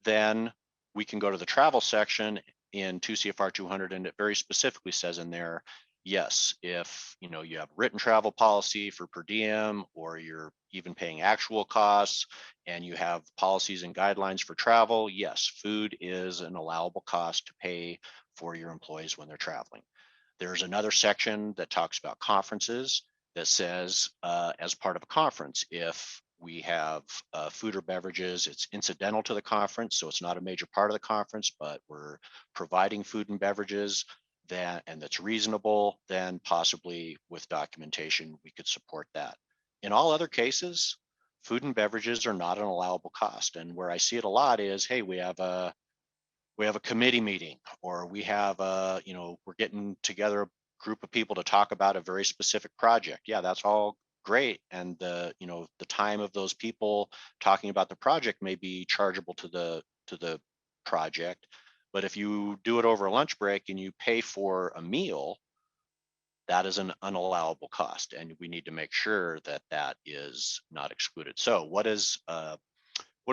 S2: then we can go to the travel section in 2 CFR 200, and it very specifically says in there, yes, if you have written travel policy for per diem, or you're even paying actual costs, and you have policies and guidelines for travel, yes, food is an allowable cost to pay for your employees when they're traveling. There's another section that talks about conferences that says, as part of a conference, if we have food or beverages, it's incidental to the conference, so it's not a major part of the conference, but we're providing food and beverages and that's reasonable, then possibly with documentation, we could support that. In all other cases, food and beverages are not an allowable cost. And where I see it a lot is, hey, we have a committee meeting, or we have we're getting together a group of people to talk about a very specific project. Yeah, that's all great. And the time of those people talking about the project may be chargeable to the project. But if you do it over a lunch break and you pay for a meal, that is an unallowable cost. And we need to make sure that that is not excluded. So what do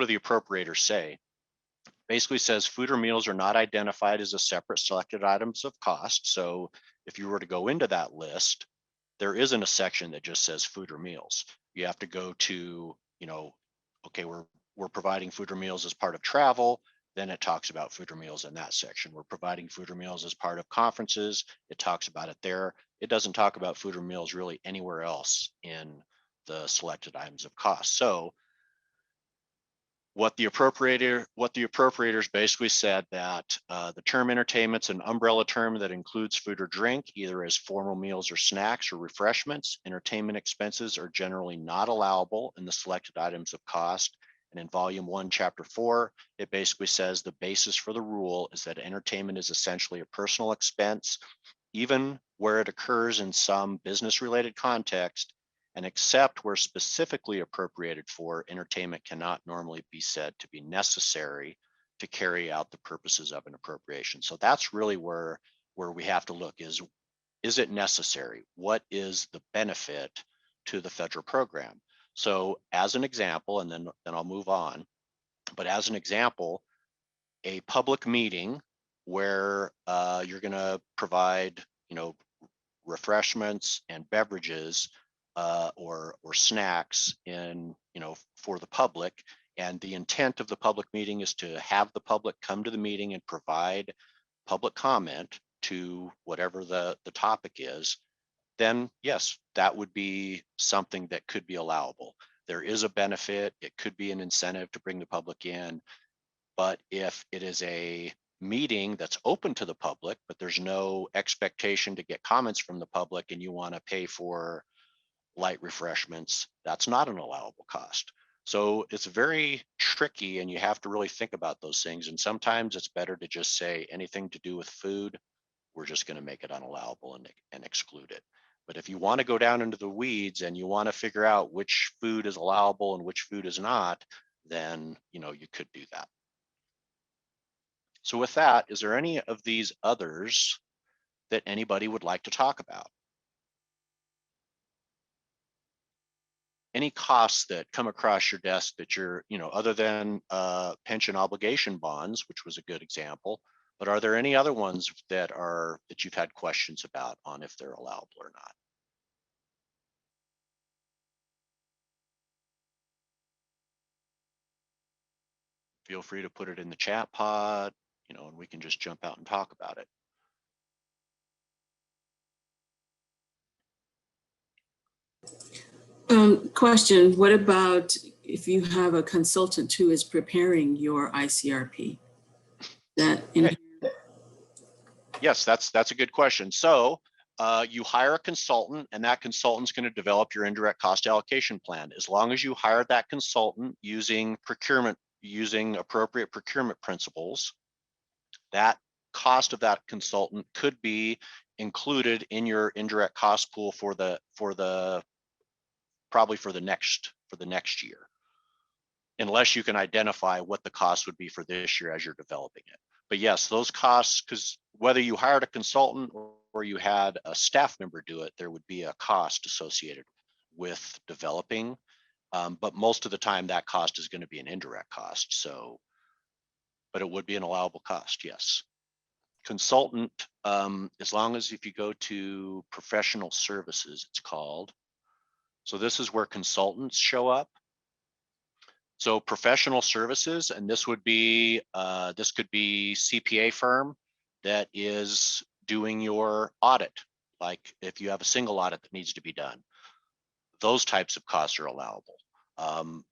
S2: the appropriators say? Basically says food or meals are not identified as a separate selected items of cost. So if you were to go into that list, there isn't a section that just says food or meals. You have to go to, okay, we're providing food or meals as part of travel. Then it talks about food or meals in that section. We're providing food or meals as part of conferences. It talks about it there. It doesn't talk about food or meals really anywhere else in the selected items of cost. So what the appropriators basically said that the term entertainment's an umbrella term that includes food or drink, either as formal meals or snacks or refreshments. Entertainment expenses are generally not allowable in the selected items of cost. And in volume 1, chapter 4, it basically says the basis for the rule is that entertainment is essentially a personal expense, even where it occurs in some business-related context, and except where specifically appropriated for, entertainment cannot normally be said to be necessary to carry out the purposes of an appropriation. So that's really where we have to look is it necessary? What is the benefit to the federal program? So as an example, and then I'll move on, but as an example, a public meeting where you're going to provide, refreshments and beverages or snacks for the public, and the intent of the public meeting is to have the public come to the meeting and provide public comment to whatever the topic is, then yes, that would be something that could be allowable. There is a benefit. It could be an incentive to bring the public in. But if it is a meeting that's open to the public, but there's no expectation to get comments from the public, and you want to pay for light refreshments, that's not an allowable cost. So it's very tricky, and you have to really think about those things. And sometimes it's better to just say anything to do with food, we're just going to make it unallowable and exclude it. But if you want to go down into the weeds and you want to figure out which food is allowable and which food is not, then you could do that. So with that, is there any of these others that anybody would like to talk about? Any costs that come across your desk that you're, other than pension obligation bonds, which was a good example, but are there any other ones that you've had questions about on if they're allowable or not? Feel free to put it in the chat pod, and we can just jump out and talk about it.
S5: Question, what about if you have a consultant who is preparing your ICRP?
S2: Okay. Yes, that's a good question. So you hire a consultant, and that consultant's going to develop your indirect cost allocation plan. As long as you hire that consultant using appropriate procurement principles, that cost of that consultant could be included in your indirect cost pool for the next year, unless you can identify what the cost would be for this year as you're developing it. But yes, those costs, because whether you hired a consultant or you had a staff member do it, there would be a cost associated with developing. But most of the time that cost is going to be an indirect cost. So, but it would be an allowable cost, yes. Consultant, as long as if you go to professional services, it's called. So this is where consultants show up. So professional services, and this would be, this could be CPA firm that is doing your audit. Like if you have a single audit that needs to be done, those types of costs are allowable.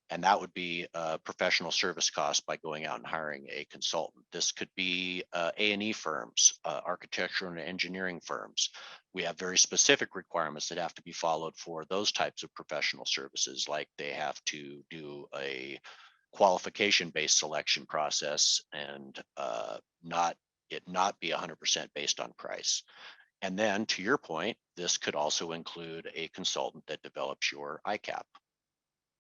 S2: And that would be a professional service cost by going out and hiring a consultant. This could be A&E firms, architectural and engineering firms. We have very specific requirements that have to be followed for those types of professional services, like they have to do a qualification-based selection process and not be 100% based on price. And then to your point, this could also include a consultant that develops your ICAP.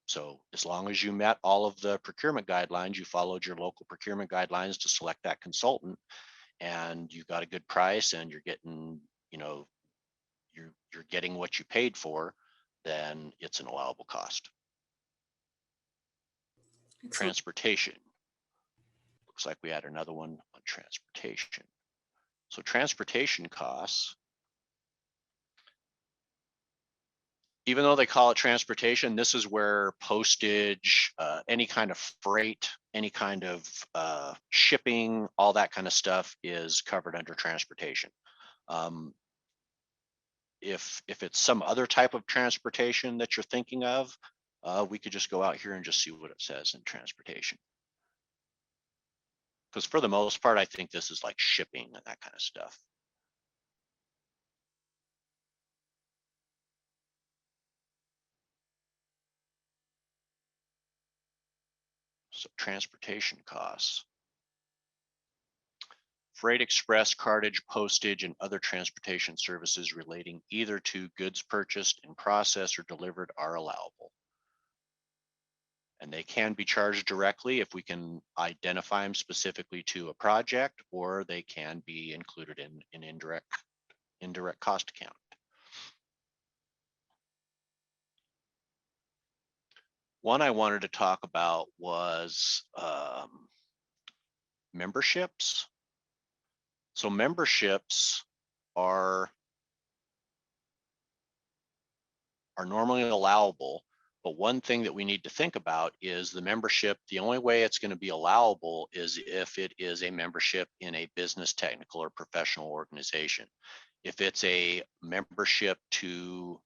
S2: So as long as you met all of the procurement guidelines, you followed your local procurement guidelines to select that consultant, and you got a good price and you're getting, you know, you're getting what you paid for, then it's an allowable cost.
S5: Excellent.
S2: Transportation. Looks like we had another one on transportation. So transportation costs, even though they call it transportation, this is where postage, any kind of freight, any kind of shipping, all that kind of stuff is covered under transportation. If it's some other type of transportation that you're thinking of, we could just go out here and just see what it says in transportation. Because for the most part, I think this is like shipping and that kind of stuff. So transportation costs. Freight express, cartage, postage, and other transportation services relating either to goods purchased in process or delivered are allowable. And they can be charged directly if we can identify them specifically to a project, or they can be included in an indirect cost account. One I wanted to talk about was memberships. So memberships are normally allowable, but one thing that we need to think about is the membership. The only way it's going to be allowable is if it is a membership in a business, technical, or professional organization. If it's a membership to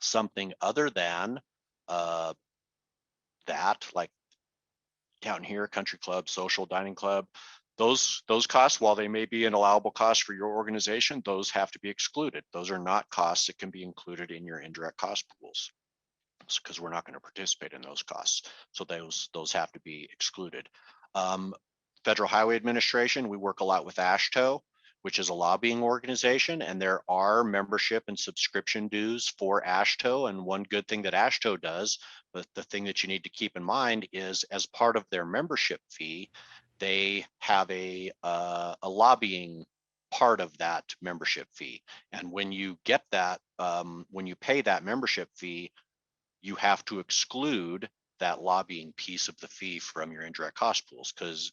S2: something other than that, like down here, country club, social dining club, those costs, while they may be an allowable cost for your organization, those have to be excluded. Those are not costs that can be included in your indirect cost pools, because we're not going to participate in those costs. So those have to be excluded. Federal Highway Administration, we work a lot with AASHTO, which is a lobbying organization, and there are membership and subscription dues for AASHTO. And one good thing that AASHTO does, but the thing that you need to keep in mind is, as part of their membership fee, they have a lobbying part of that membership fee. And when you get that, when you pay that membership fee, you have to exclude that lobbying piece of the fee from your indirect cost pools, because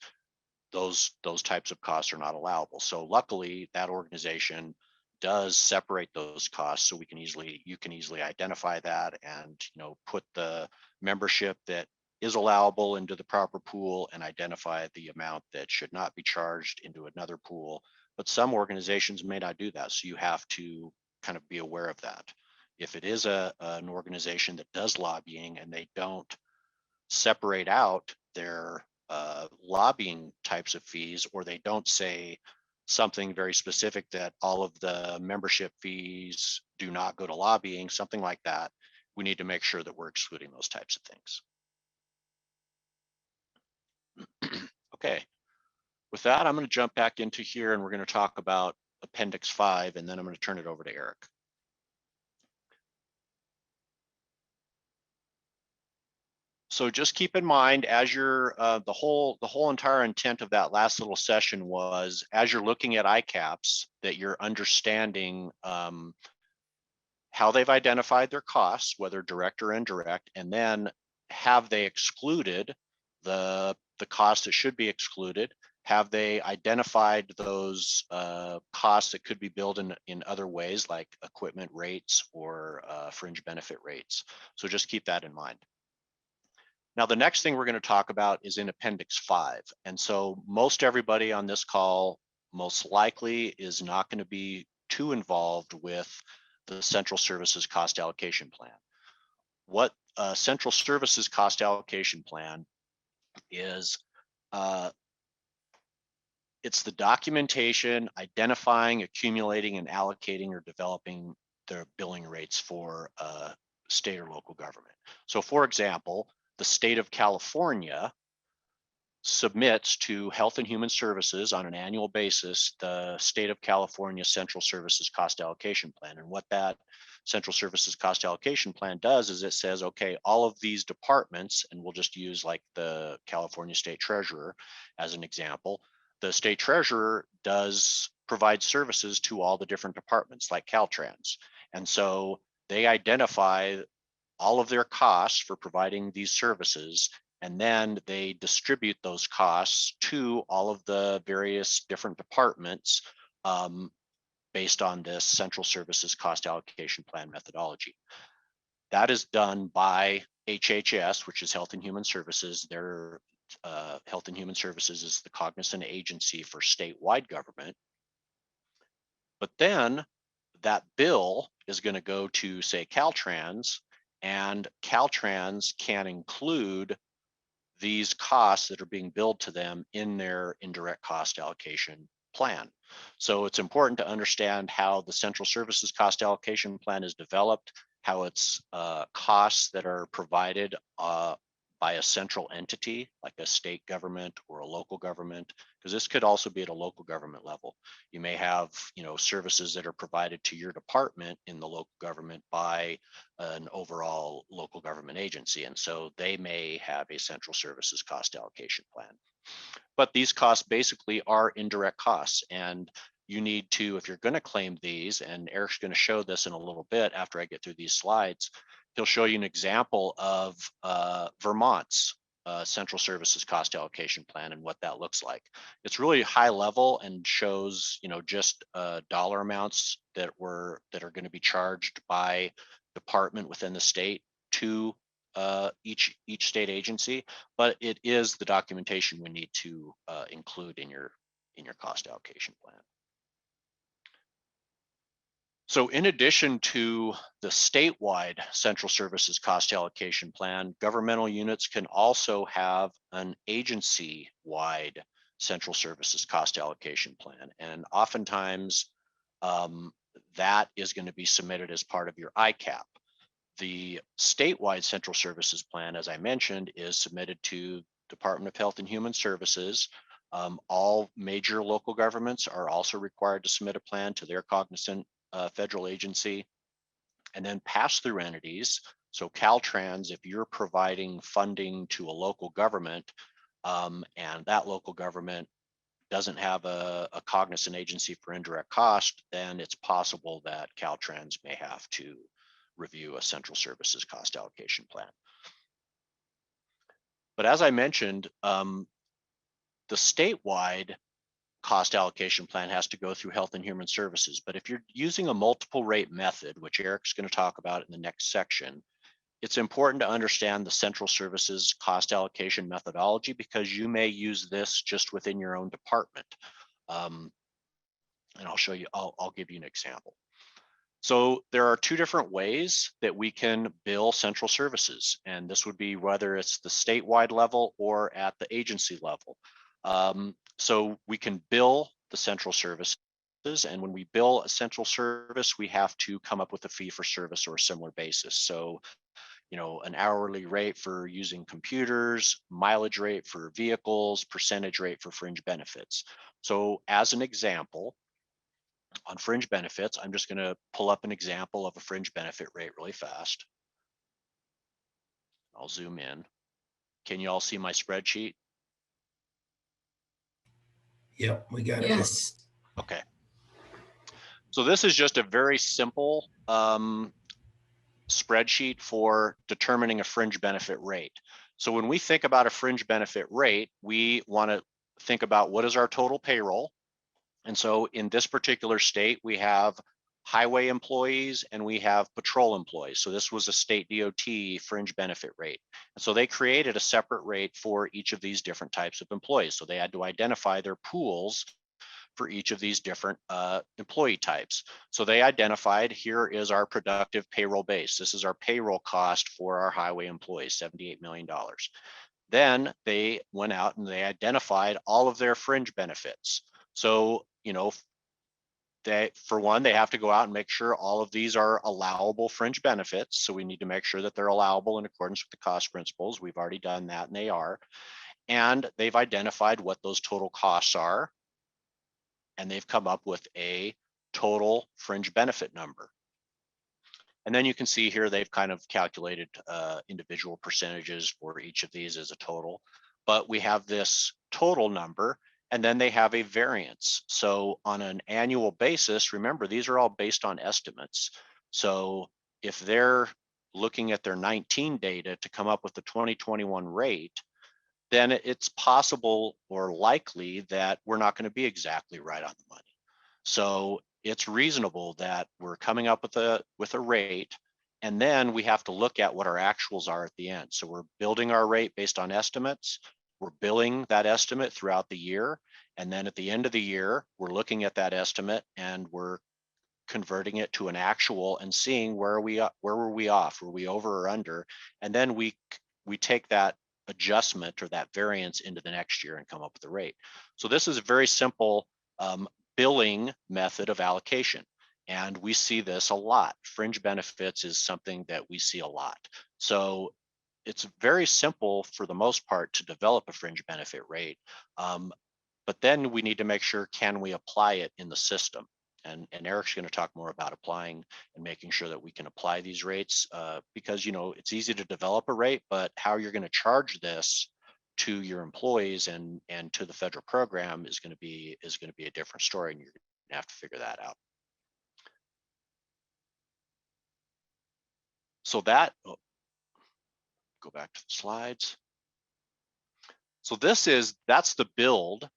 S2: those types of costs are not allowable. So luckily, that organization does separate those costs, so you can easily identify that and, you know, put the membership that is allowable into the proper pool and identify the amount that should not be charged into another pool. But some organizations may not do that, so you have to kind of be aware of that. If it is an organization that does lobbying and they don't separate out their lobbying types of fees, or they don't say something very specific that all of the membership fees do not go to lobbying, something like that, we need to make sure that we're excluding those types of things. Okay, with that, I'm going to jump back into here and we're going to talk about Appendix 5, and then I'm going to turn it over to Eric. So just keep in mind, as you're the whole entire intent of that last little session was, as you're looking at ICAPs, that you're understanding how they've identified their costs, whether direct or indirect, and then have they excluded the costs that should be excluded, Have they identified those costs that could be billed in other ways, like equipment rates or fringe benefit rates? So just keep that in mind. Now, the next thing we're going to talk about is in Appendix 5. And so most everybody on this call most likely is not going to be too involved with the Central Services Cost Allocation Plan. What a Central Services Cost Allocation Plan is, it's the documentation identifying, accumulating, and allocating or developing the billing rates for state or local government. So for example, the state of California submits to Health and Human Services on an annual basis the state of California Central Services Cost Allocation Plan. And what that Central Services Cost Allocation Plan does is it says, okay, all of these departments, and we'll just use like the California State Treasurer as an example, the state treasurer does provide services to all the different departments like Caltrans. And so they identify all of their costs for providing these services, and then they distribute those costs to all of the various different departments based on this Central Services Cost Allocation Plan methodology. That is done by HHS, which is Health and Human Services. Their Health and Human Services is the cognizant agency for statewide government. But then that bill is going to go to, say, Caltrans, and Caltrans can include these costs that are being billed to them in their indirect cost allocation plan. So it's important to understand how the Central Services Cost Allocation Plan is developed, how it's costs that are provided by a central entity like a state government or a local government, because this could also be at a local government level. You may have, services that are provided to your department in the local government by an overall local government agency, and so they may have a Central Services Cost Allocation Plan. But these costs basically are indirect costs, and you need to, if you're going to claim these, and Eric's going to show this in a little bit after I get through these slides, he'll show you an example of Vermont's Central Services Cost Allocation Plan and what that looks like. It's really high level and shows, just dollar amounts that are going to be charged by department within the state to each state agency, but it is the documentation we need to include in your cost allocation plan. So in addition to the statewide Central Services Cost Allocation Plan, governmental units can also have an agency-wide Central Services Cost Allocation Plan. And oftentimes that is going to be submitted as part of your ICAP. The statewide Central Services Plan, as I mentioned, is submitted to Department of Health and Human Services. All major local governments are also required to submit a plan to their cognizant federal agency, and then pass-through entities. So Caltrans, if you're providing funding to a local government and that local government doesn't have a cognizant agency for indirect cost, then it's possible that Caltrans may have to review a Central Services Cost Allocation Plan. But as I mentioned, the statewide cost allocation plan has to go through Health and Human Services. But if you're using a multiple rate method, which Eric's going to talk about in the next section, it's important to understand the Central Services Cost Allocation methodology, because you may use this just within your own department. And I'll show you, I'll give you an example. So there are two different ways that we can bill central services, and this would be whether it's the statewide level or at the agency level. So we can bill the central services, and when we bill a central service, we have to come up with a fee for service or a similar basis. So, an hourly rate for using computers, mileage rate for vehicles, percentage rate for fringe benefits. So as an example, on fringe benefits, I'm just going to pull up an example of a fringe benefit rate really fast. I'll zoom in. Can you all see my spreadsheet?
S1: Yep, we got it.
S5: Yes.
S2: Okay. So this is just a very simple spreadsheet for determining a fringe benefit rate. So when we think about a fringe benefit rate, we want to think about what is our total payroll. And so in this particular state, we have highway employees and we have patrol employees. So this was a state DOT fringe benefit rate. And so they created a separate rate for each of these different types of employees. So they had to identify their pools for each of these different employee types. So they identified, here is our productive payroll base. This is our payroll cost for our highway employees, $78 million. Then they went out and they identified all of their fringe benefits. So, you know, for one, they have to go out and make sure all of these are allowable fringe benefits. So we need to make sure that they're allowable in accordance with the cost principles. We've already done that and they are. And they've identified what those total costs are. And they've come up with a total fringe benefit number. And then you can see here, they've kind of calculated individual percentages for each of these as a total. But we have this total number. And then they have a variance. So on an annual basis, remember, these are all based on estimates. So if they're looking at their 19 data to come up with the 2021 rate, then it's possible or likely that we're not going to be exactly right on the money. So it's reasonable that we're coming up with a rate, and then we have to look at what our actuals are at the end. So we're building our rate based on estimates. We're billing that estimate throughout the year. And then at the end of the year, we're looking at that estimate and we're converting it to an actual and seeing where were we off? Were we over or under? And then we take that adjustment or that variance into the next year and come up with the rate. So this is a very simple billing method of allocation. And we see this a lot. Fringe benefits is something that we see a lot. So it's very simple for the most part to develop a fringe benefit rate. But then we need to make sure, can we apply it in the system? And Eric's going to talk more about applying and making sure that we can apply these rates because, you know, it's easy to develop a rate, but how you're going to charge this to your employees and to the federal program is going to be a different story, and you're going to have to figure that out. So that, go back to the slides. So that's the billed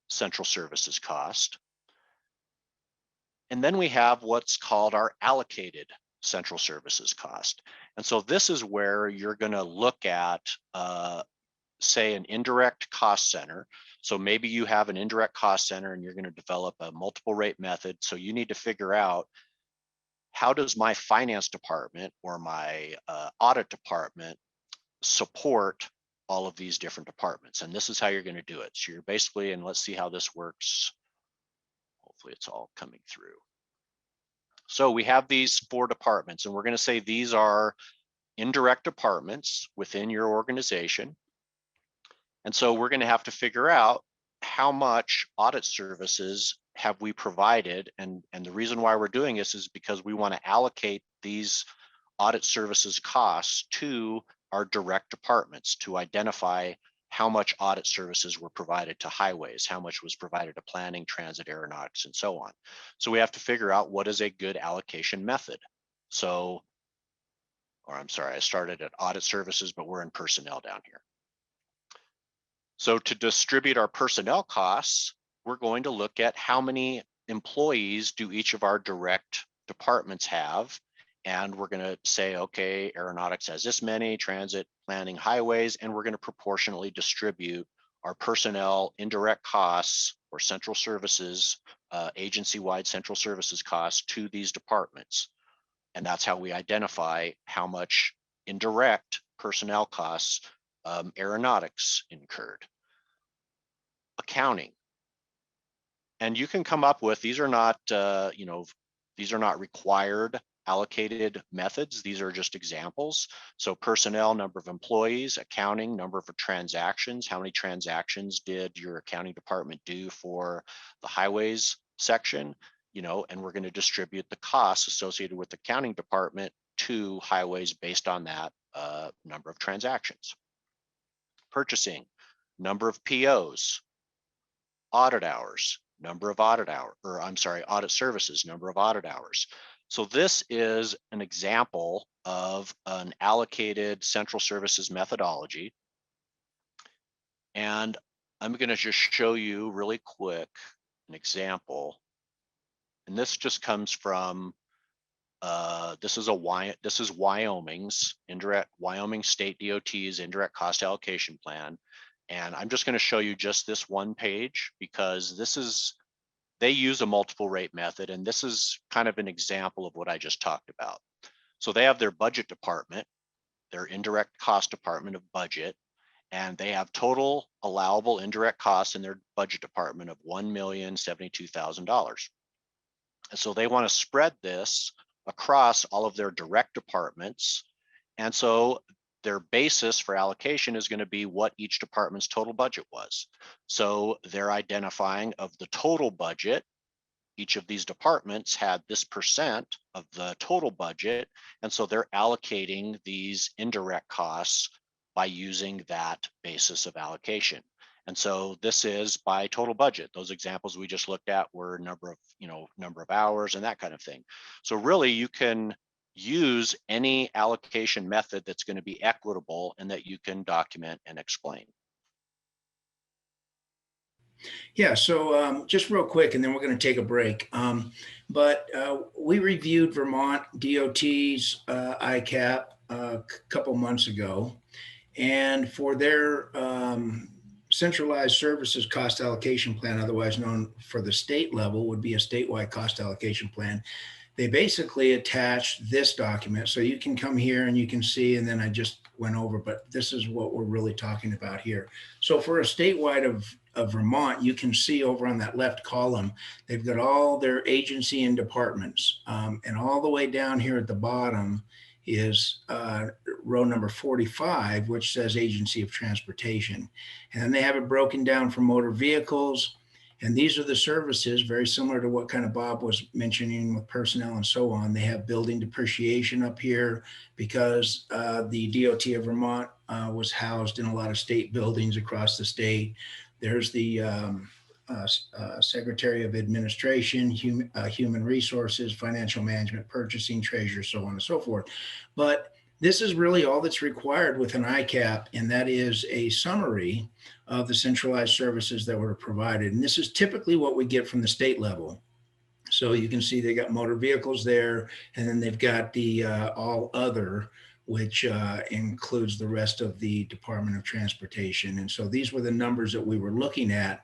S2: central services cost. And then we have what's called our allocated central services cost. And so this is where you're going to look at, say, an indirect cost center. So maybe you have an indirect cost center and you're going to develop a multiple rate method. So you need to figure out, how does my finance department or my audit department support all of these different departments? And this is how you're going to do it. So you're basically, and let's see how this works. Hopefully it's all coming through. So we have these 4 departments, and we're going to say these are indirect departments within your organization. And so we're going to have to figure out how much audit services have we provided. And the reason why we're doing this is because we want to allocate these audit services costs to our direct departments to identify how much audit services were provided to highways, how much was provided to planning, transit, aeronautics, and so on. So we have to figure out what is a good allocation method. So, or I'm sorry, I started at audit services, but we're in personnel down here. So to distribute our personnel costs, we're going to look at how many employees do each of our direct departments have. And we're going to say, okay, aeronautics has this many, transit, planning, highways, and we're going to proportionally distribute our personnel indirect costs or central services, agency-wide central services costs to these departments. And that's how we identify how much indirect personnel costs aeronautics incurred. Accounting. And you can come up with, these are not, these are not required allocated methods. These are just examples. So personnel, number of employees, accounting, number of transactions. How many transactions did your accounting department do for the highways section? And we're going to distribute the costs associated with the accounting department to highways based on that number of transactions. Purchasing, number of POs, audit hours, number of audit hours, or I'm sorry, audit services, number of audit hours. So this is an example of an allocated central services methodology. And I'm going to just show you really quick an example. And this just comes from, this is Wyoming's Wyoming State DOT's indirect cost allocation plan. And I'm just going to show you just this one page because they use a multiple rate method. And this is kind of an example of what I just talked about. So they have their budget department, their indirect cost department of budget, and they have total allowable indirect costs in their budget department of $1,072,000. And so they want to spread this across all of their direct departments. And so their basis for allocation is going to be what each department's total budget was. So they're identifying of the total budget, each of these departments had this percent of the total budget. And so they're allocating these indirect costs by using that basis of allocation. And so this is by total budget. Those examples we just looked at were number of hours and that kind of thing. So really you can use any allocation method that's going to be equitable and that you can document and explain.
S1: Yeah, so just real quick, and then we're going to take a break. But we reviewed Vermont DOT's ICAP a couple months ago, and for their centralized services cost allocation plan, otherwise known for the state level, would be a statewide cost allocation plan. They basically attached this document. So you can come here and you can see, and then I just went over, but this is what we're really talking about here. So for a statewide of Vermont, you can see over on that left column, they've got all their agency and departments. And all the way down here at the bottom is row number 45, which says Agency of Transportation. And then they have it broken down for motor vehicles. And these are the services, very similar to what kind of Bob was mentioning with personnel and so on. They have building depreciation up here because the DOT of Vermont was housed in a lot of state buildings across the state. There's the Secretary of Administration, Human Resources, Financial Management, Purchasing, Treasurer, so on and so forth. But this is really all that's required with an ICAP, and that is a summary of the centralized services that were provided. And this is typically what we get from the state level. So you can see they got motor vehicles there, and then they've got the all other, which includes the rest of the Department of Transportation. And so these were the numbers that we were looking at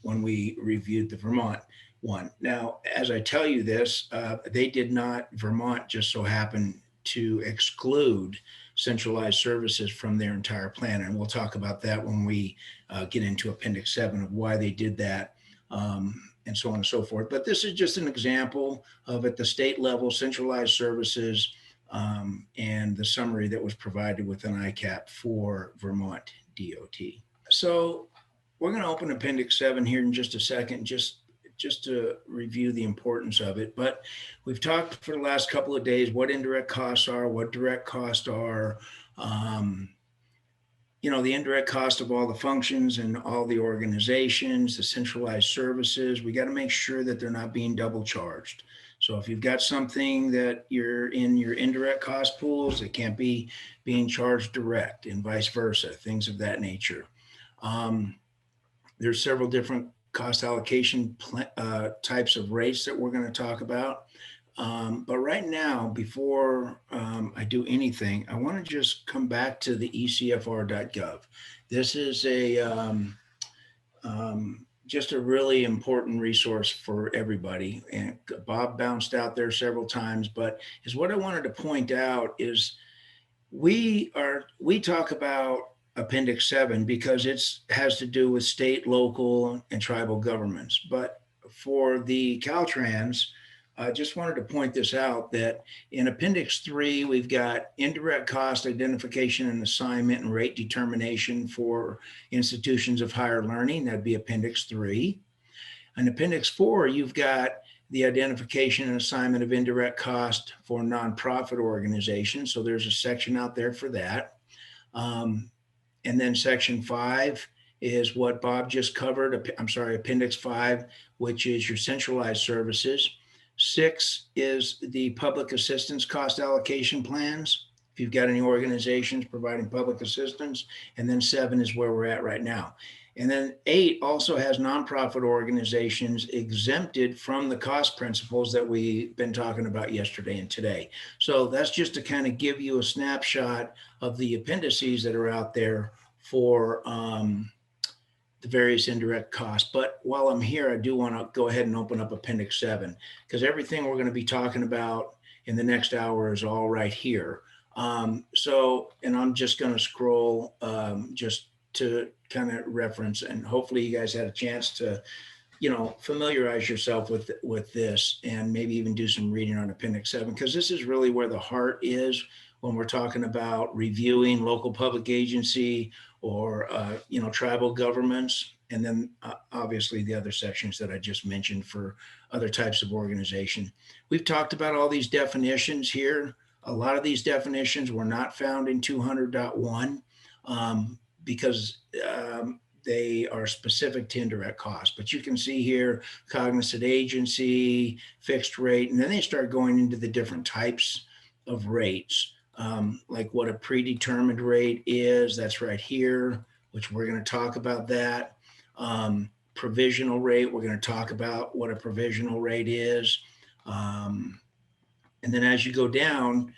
S1: when we reviewed the Vermont one. Now, as I tell you this, Vermont just so happened to exclude centralized services from their entire plan. And we'll talk about that when we get into Appendix 7 of why they did that and so on and so forth. But this is just an example of at the state level, centralized services and the summary that was provided with an ICAP for Vermont DOT. So we're going to open Appendix 7 here in just a second, just to review the importance of it. But we've talked for the last couple of days what indirect costs are, what direct costs are, the indirect cost of all the functions and all the organizations, the centralized services. We got to make sure that they're not being double charged. So if you've got something that you're in your indirect cost pools, it can't be being charged direct and vice versa, things of that nature. There's several different cost allocation types of rates that we're going to talk about. But right now, before I do anything, I want to just come back to the ecfr.gov. This is just a really important resource for everybody. And Bob bounced out there several times, but is what I wanted to point out is we talk about Appendix 7 because it has to do with state, local, and tribal governments. But for the Caltrans, I just wanted to point this out that in Appendix 3, we've got indirect cost identification and assignment and rate determination for institutions of higher learning. That'd be Appendix 3. In Appendix 4, you've got the identification and assignment of indirect cost for nonprofit organizations. So there's a section out there for that. And then Section 5 is what Bob just covered. Appendix 5, which is your centralized services. 6 is the public assistance cost allocation plans, if you've got any organizations providing public assistance. And then 7 is where we're at right now. And then 8 also has nonprofit organizations exempted from the cost principles that we've been talking about yesterday and today. So that's just to kind of give you a snapshot of the appendices that are out there for the various indirect costs. But while I'm here, I do want to go ahead and open up Appendix 7, because everything we're going to be talking about in the next hour is all right here. And I'm just going to scroll just to kind of reference, and hopefully you guys had a chance to, familiarize yourself with this, and maybe even do some reading on Appendix 7, because this is really where the heart is when we're talking about reviewing local public agency or tribal governments, and then obviously the other sections that I just mentioned for other types of organization. We've talked about all these definitions here. A lot of these definitions were not found in 200.1 because they are specific to indirect costs. But you can see here cognizant agency, fixed rate, and then they start going into the different types of rates. Like what a predetermined rate is, that's right here, which we're going to talk about that. Provisional rate, we're going to talk about what a provisional rate is. And then as you go down,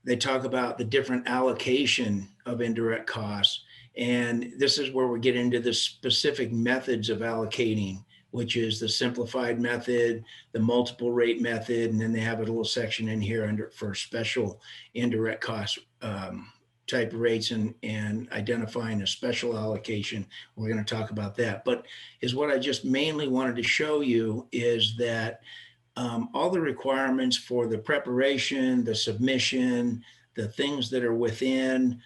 S1: they talk about the different allocation of indirect costs. And this is where we get into the specific methods of allocating, which is the simplified method, the multiple rate method, and then they have a little section in here for special indirect cost type rates and identifying a special allocation. We're going to talk about that. But is what I just mainly wanted to show you is that all the requirements for the preparation, the submission, the things that are within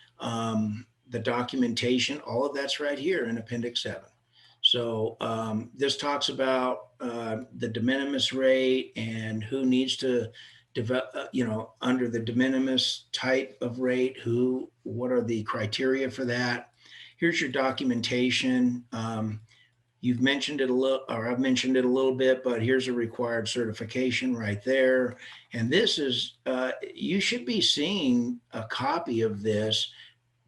S1: the documentation, all of that's right here in Appendix 7. So this talks about the de minimis rate and who needs to develop, under the de minimis type of rate, what are the criteria for that? Here's your documentation. You've mentioned it a little, or I've mentioned it a little bit, but here's a required certification right there. And this is, you should be seeing a copy of this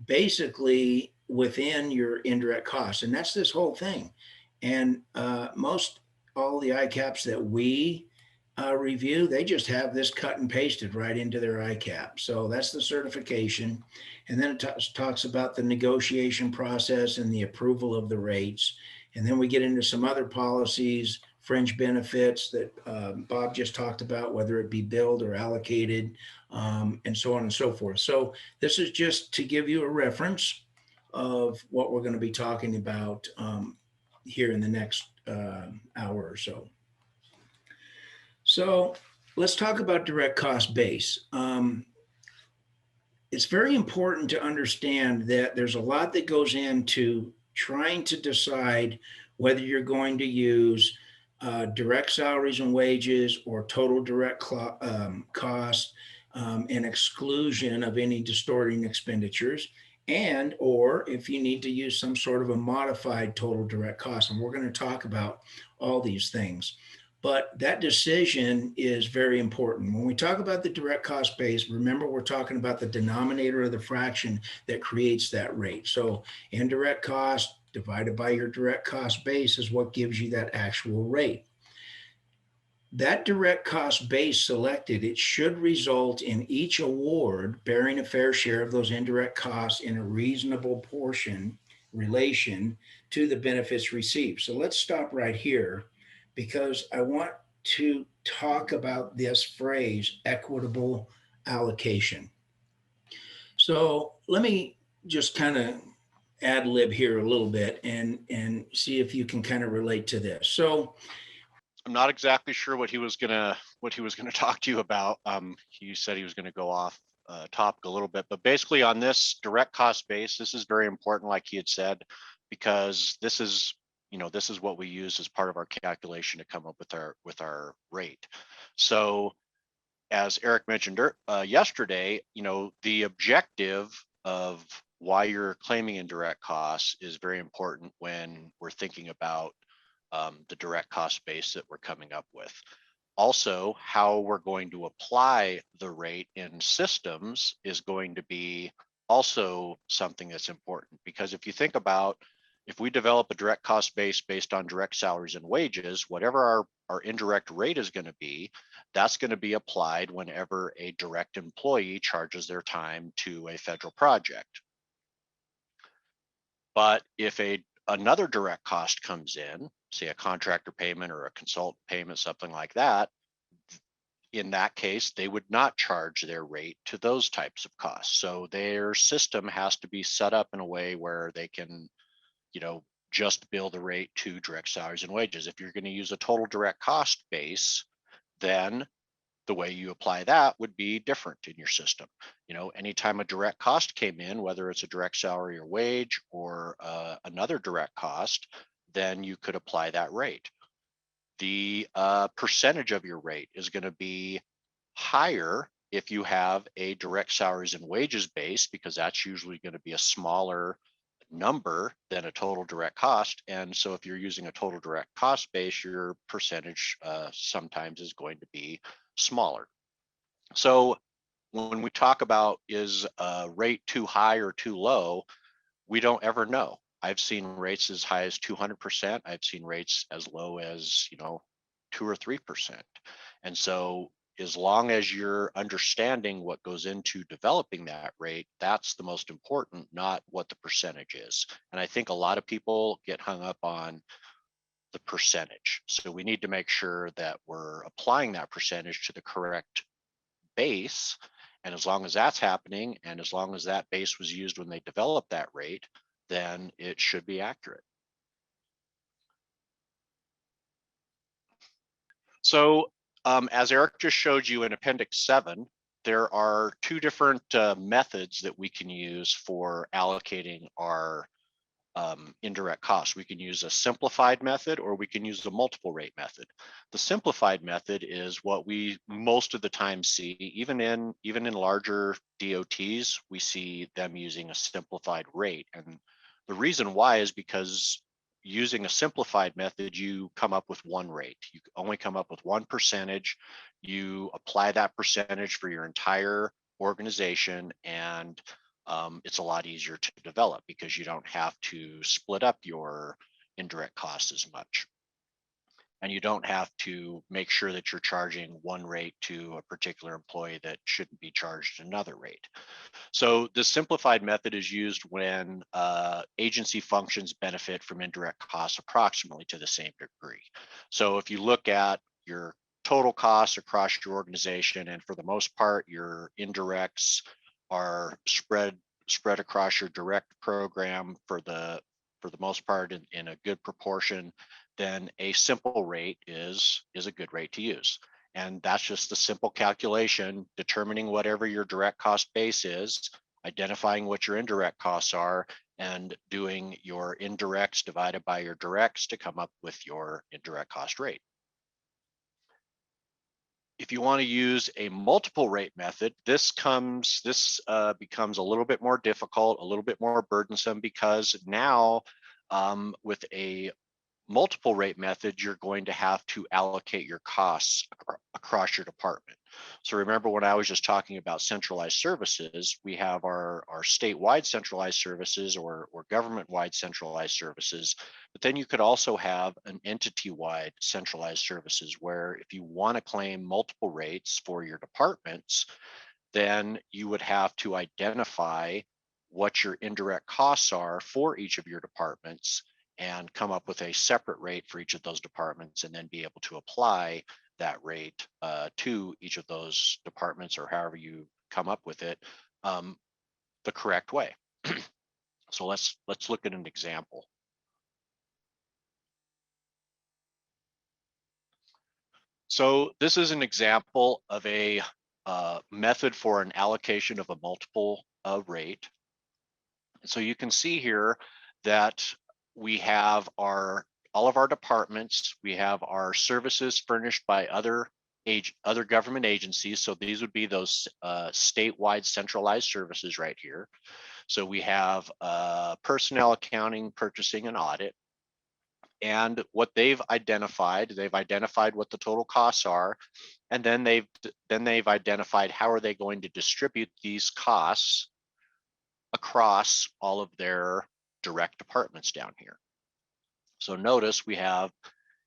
S1: basically within your indirect costs. And that's this whole thing. And all the ICAPs that we review, they just have this cut and pasted right into their ICAP. So that's the certification. And then it talks about the negotiation process and the approval of the rates. And then we get into some other policies, fringe benefits that Bob just talked about, whether it be billed or allocated, and so on and so forth. So this is just to give you a reference of what we're going to be talking about here in the next hour or so. So let's talk about direct cost base. It's very important to understand that there's a lot that goes into trying to decide whether you're going to use direct salaries and wages or total direct cost and exclusion of any distorting expenditures, and or if you need to use some sort of a modified total direct cost. And we're going to talk about all these things. But that decision is very important. When we talk about the direct cost base, remember we're talking about the denominator of the fraction that creates that rate. So indirect cost divided by your direct cost base is what gives you that actual rate. That direct cost base selected, it should result in each award bearing a fair share of those indirect costs in a reasonable relation to the benefits received. So let's stop right here, because I want to talk about this phrase, equitable allocation. So let me just kind of ad lib here a little bit and see if you can kind of relate to this. So
S2: I'm not exactly sure what he was gonna talk to you about. He said he was gonna go off topic a little bit, but basically on this direct cost base, this is very important, like he had said, because this is what we use as part of our calculation to come up with our rate. So as Eric mentioned yesterday, the objective of why you're claiming indirect costs is very important when we're thinking about the direct cost base that we're coming up with. Also, how we're going to apply the rate in systems is going to be also something that's important, because if you think about if we develop a direct cost base based on direct salaries and wages, whatever our indirect rate is going to be, that's going to be applied whenever a direct employee charges their time to a federal project. But if another direct cost comes in, say a contractor payment or a consultant payment, something like that, in that case, they would not charge their rate to those types of costs. So their system has to be set up in a way where they can, just bill the rate to direct salaries and wages. If you're going to use a total direct cost base, then the way you apply that would be different in your system. Anytime a direct cost came in, whether it's a direct salary or wage or another direct cost, then you could apply that rate. The percentage of your rate is going to be higher if you have a direct salaries and wages base, because that's usually going to be a smaller number than a total direct cost. And so if you're using a total direct cost base, your percentage sometimes is going to be smaller. So when we talk about is a rate too high or too low, we don't ever know. I've seen rates as high as 200%. I've seen rates as low as 2 or 3%. And so as long as you're understanding what goes into developing that rate, that's the most important, not what the percentage is. And I think a lot of people get hung up on the percentage. So we need to make sure that we're applying that percentage to the correct base. And as long as that's happening, and as long as that base was used when they developed that rate, then it should be accurate. So as Eric just showed you in Appendix 7, there are two different methods that we can use for allocating our indirect costs. We can use a simplified method, or we can use the multiple rate method. The simplified method is what we most of the time see, even in larger DOTs, we see them using a simplified rate. And the reason why is because using a simplified method, you come up with one rate. You only come up with one percentage. You apply that percentage for your entire organization, and it's a lot easier to develop because you don't have to split up your indirect costs as much. And you don't have to make sure that you're charging one rate to a particular employee that shouldn't be charged another rate. So the simplified method is used when agency functions benefit from indirect costs approximately to the same degree. So if you look at your total costs across your organization, and for the most part, your indirects are spread across your direct program for the most part in a good proportion, then a simple rate is a good rate to use. And that's just a simple calculation, determining whatever your direct cost base is, identifying what your indirect costs are, and doing your indirects divided by your directs to come up with your indirect cost rate. If you want to use a multiple rate method, this becomes a little bit more difficult, a little bit more burdensome, because now with a multiple rate method, you're going to have to allocate your costs across your department. So remember when I was just talking about centralized services, we have our statewide centralized services or government-wide centralized services, but then you could also have an entity-wide centralized services where if you want to claim multiple rates for your departments, then you would have to identify what your indirect costs are for each of your departments and come up with a separate rate for each of those departments, and then be able to apply that rate to each of those departments, or however you come up with it, the correct way. So let's look at an example. So this is an example of a method for an allocation of a multiple rate. So you can see here that we have all of our departments. We have our services furnished by other government agencies. So these would be those statewide centralized services right here. So we have personnel, accounting, purchasing, and audit. And what they've identified what the total costs are, and then they've identified how are they going to distribute these costs across all of their direct departments down here. So notice we have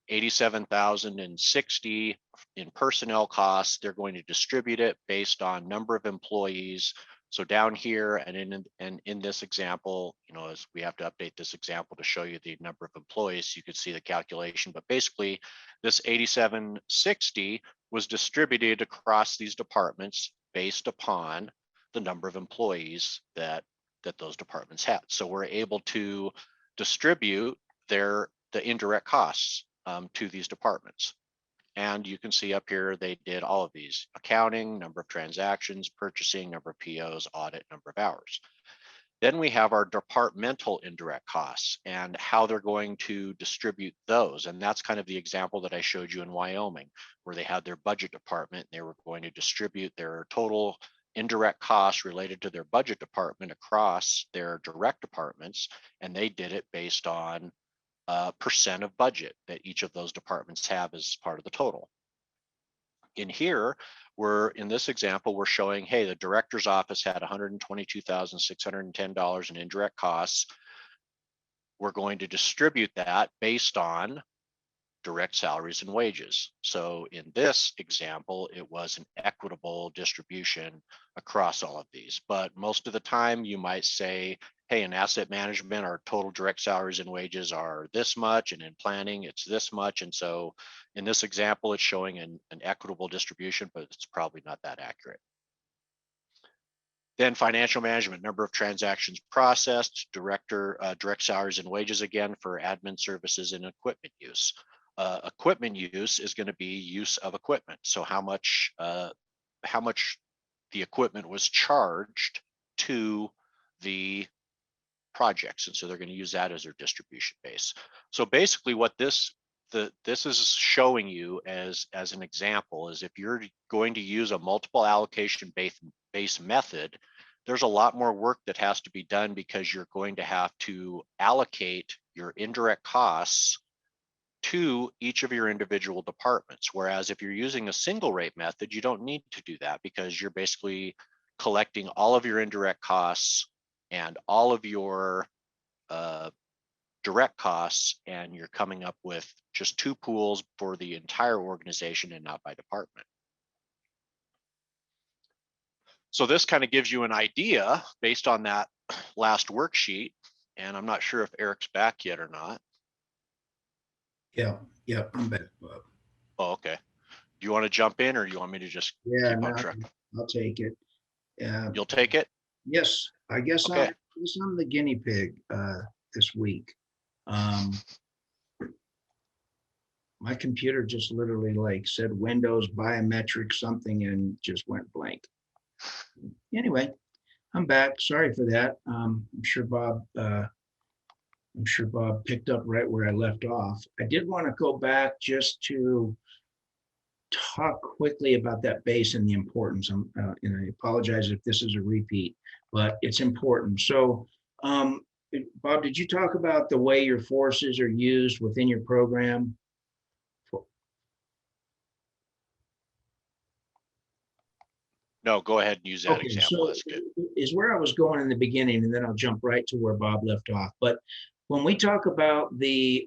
S2: 87,060 in personnel costs. They're going to distribute it based on number of employees. So down here and in this example, you know, as we have to update this example to show you the number of employees, you could see the calculation. But basically, this 8760 was distributed across these departments based upon the number of employees that those departments had. So we're able to distribute the indirect costs to these departments. And you can see up here, they did all of these: accounting, number of transactions, purchasing, number of POs, audit, number of hours. Then we have our departmental indirect costs and how they're going to distribute those. And that's kind of the example that I showed you in Wyoming, where they had their budget department. They were going to distribute their total indirect costs related to their budget department across their direct departments. And they did it based on percent of budget that each of those departments have as part of the total. In here, in this example, we're showing, hey, the director's office had $122,610 in indirect costs. We're going to distribute that based on direct salaries and wages. So in this example, it was an equitable distribution across all of these. But most of the time you might say, hey, in asset management, our total direct salaries and wages are this much, and in planning, it's this much. And so in this example, it's showing an equitable distribution, but it's probably not that accurate. Then financial management, number of transactions processed, direct salaries and wages again for admin services and equipment use. Equipment use is going to be use of equipment. So how much the equipment was charged to the projects, and so they're going to use that as their distribution base. So basically, what this is showing you as an example is if you're going to use a multiple allocation based method, there's a lot more work that has to be done because you're going to have to allocate your indirect costs to each of your individual departments. Whereas if you're using a single rate method, you don't need to do that because you're basically collecting all of your indirect costs and all of your direct costs, and you're coming up with just two pools for the entire organization and not by department. So this kind of gives you an idea based on that last worksheet. And I'm not sure if Eric's back yet or not.
S1: Yeah, I'm back, Bob.
S2: Oh, okay. Do you want to jump in, or do you want me to just
S1: Yeah,
S2: keep on
S1: no,
S2: track?
S1: I'll take it.
S2: You'll take it?
S1: Yes, I guess
S2: Okay.
S1: I'm the guinea pig this week. My computer just literally like said Windows biometric something and just went blank. Anyway, I'm back. Sorry for that. I'm sure Bob picked up right where I left off. I did want to go back just to talk quickly about that base and the importance. And I apologize if this is a repeat, but it's important. So, Bob, did you talk about the way your forces are used within your program?
S2: No, go ahead and use that
S1: Okay,
S2: example.
S1: so
S2: That's good.
S1: is where I was going in the beginning, and then I'll jump right to where Bob left off. But when we talk about the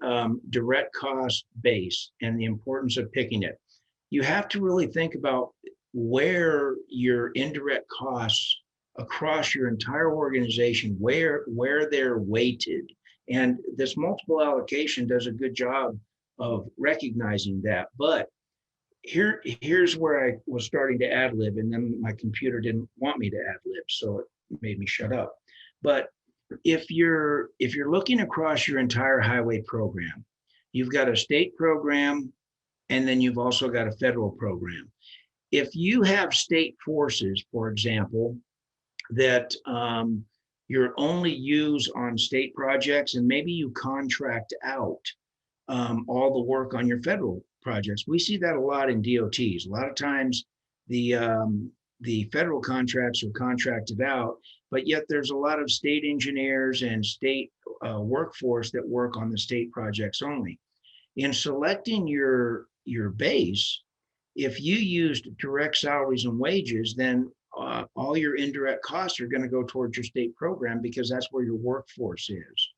S1: direct cost base and the importance of picking it, you have to really think about where your indirect costs across your entire organization, where they're weighted. And this multiple allocation does a good job of recognizing that. But here's where I was starting to ad lib, and then my computer didn't want me to ad lib, so it made me shut up. But if you're looking across your entire highway program, you've got a state program, and then you've also got a federal program. If you have state forces, for example, that you're only use on state projects, and maybe you contract out all the work on your federal projects. We see that a lot in DOTs. A lot of times the federal contracts are contracted out, but yet there's a lot of state engineers and state workforce that work on the state projects only. In selecting your base, if you used direct salaries and wages, then all your indirect costs are going to go towards your state program because that's where your workforce is.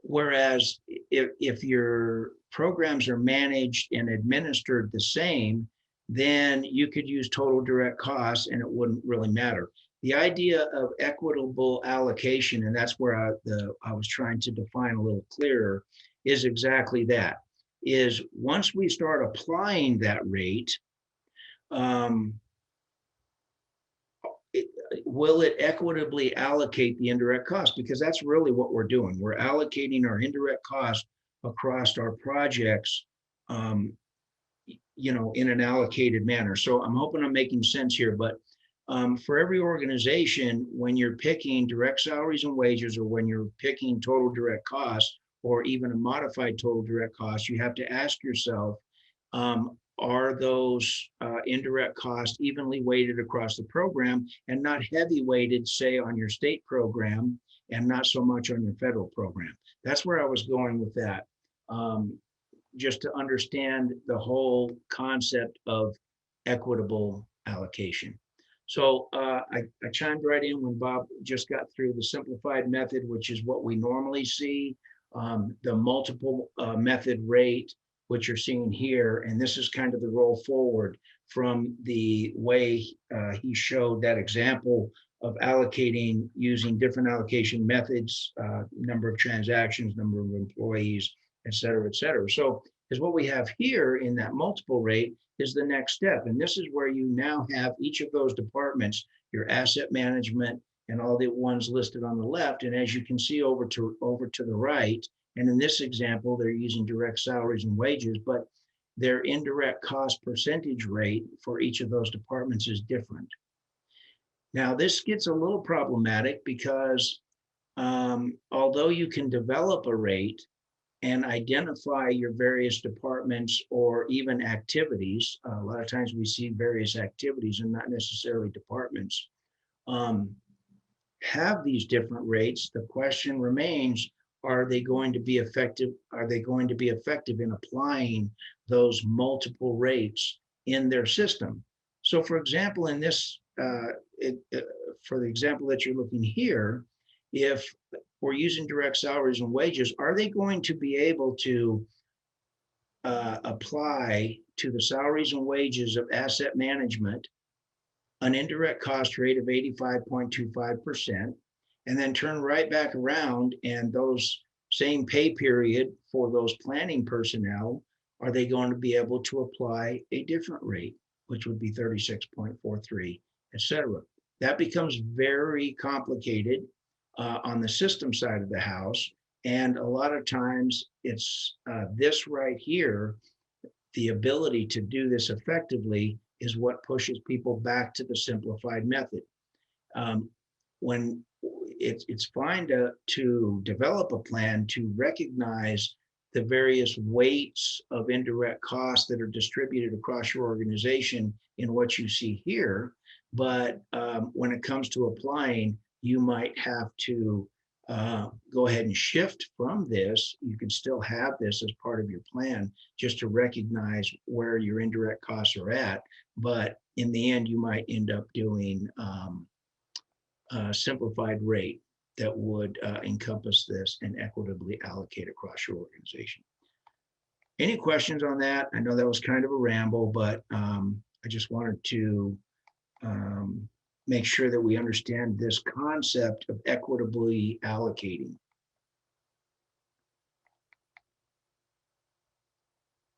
S1: Whereas if your programs are managed and administered the same, then you could use total direct costs and it wouldn't really matter. The idea of equitable allocation, and that's where I was trying to define a little clearer, is exactly that. Is once we start applying that rate, will it equitably allocate the indirect cost? Because that's really what we're doing. We're allocating our indirect cost across our projects, in an allocated manner. So I'm hoping I'm making sense here, but for every organization, when you're picking direct salaries and wages, or when you're picking total direct costs, or even a modified total direct cost, you have to ask yourself, are those indirect costs evenly weighted across the program and not heavy weighted, say, on your state program and not so much on your federal program? That's where I was going with that. Just to understand the whole concept of equitable allocation. So I chimed right in when Bob just got through the simplified method, which is what we normally see, the multiple method rate, which you're seeing here. And this is kind of the roll forward from the way he showed that example of allocating using different allocation methods, number of transactions, number of employees, et cetera, et cetera. So is what we have here in that multiple rate is the next step. And this is where you now have each of those departments, your asset management and all the ones listed on the left. And as you can see over to the right, and in this example, they're using direct salaries and wages, but their indirect cost percentage rate for each of those departments is different. Now, this gets a little problematic because although you can develop a rate and identify your various departments or even activities, a lot of times we see various activities and not necessarily departments, have these different rates. The question remains, are they going to be effective? Are they going to be effective in applying those multiple rates in their system? So for example, in this, for the example that you're looking here, if we're using direct salaries and wages, are they going to be able to apply to the salaries and wages of asset management an indirect cost rate of 85.25%, and then turn right back around and those same pay period for those planning personnel, are they going to be able to apply a different rate, which would be 36.43, et cetera? That becomes very complicated on the system side of the house. And a lot of times it's this right here, the ability to do this effectively is what pushes people back to the simplified method. When it's fine to develop a plan to recognize the various weights of indirect costs that are distributed across your organization in what you see here. But when it comes to applying, you might have to go ahead and shift from this. You can still have this as part of your plan just to recognize where your indirect costs are at. But in the end, you might end up doing a simplified rate that would encompass this and equitably allocate across your organization. Any questions on that? I know that was kind of a ramble, but I just wanted to make sure that we understand this concept of equitably allocating.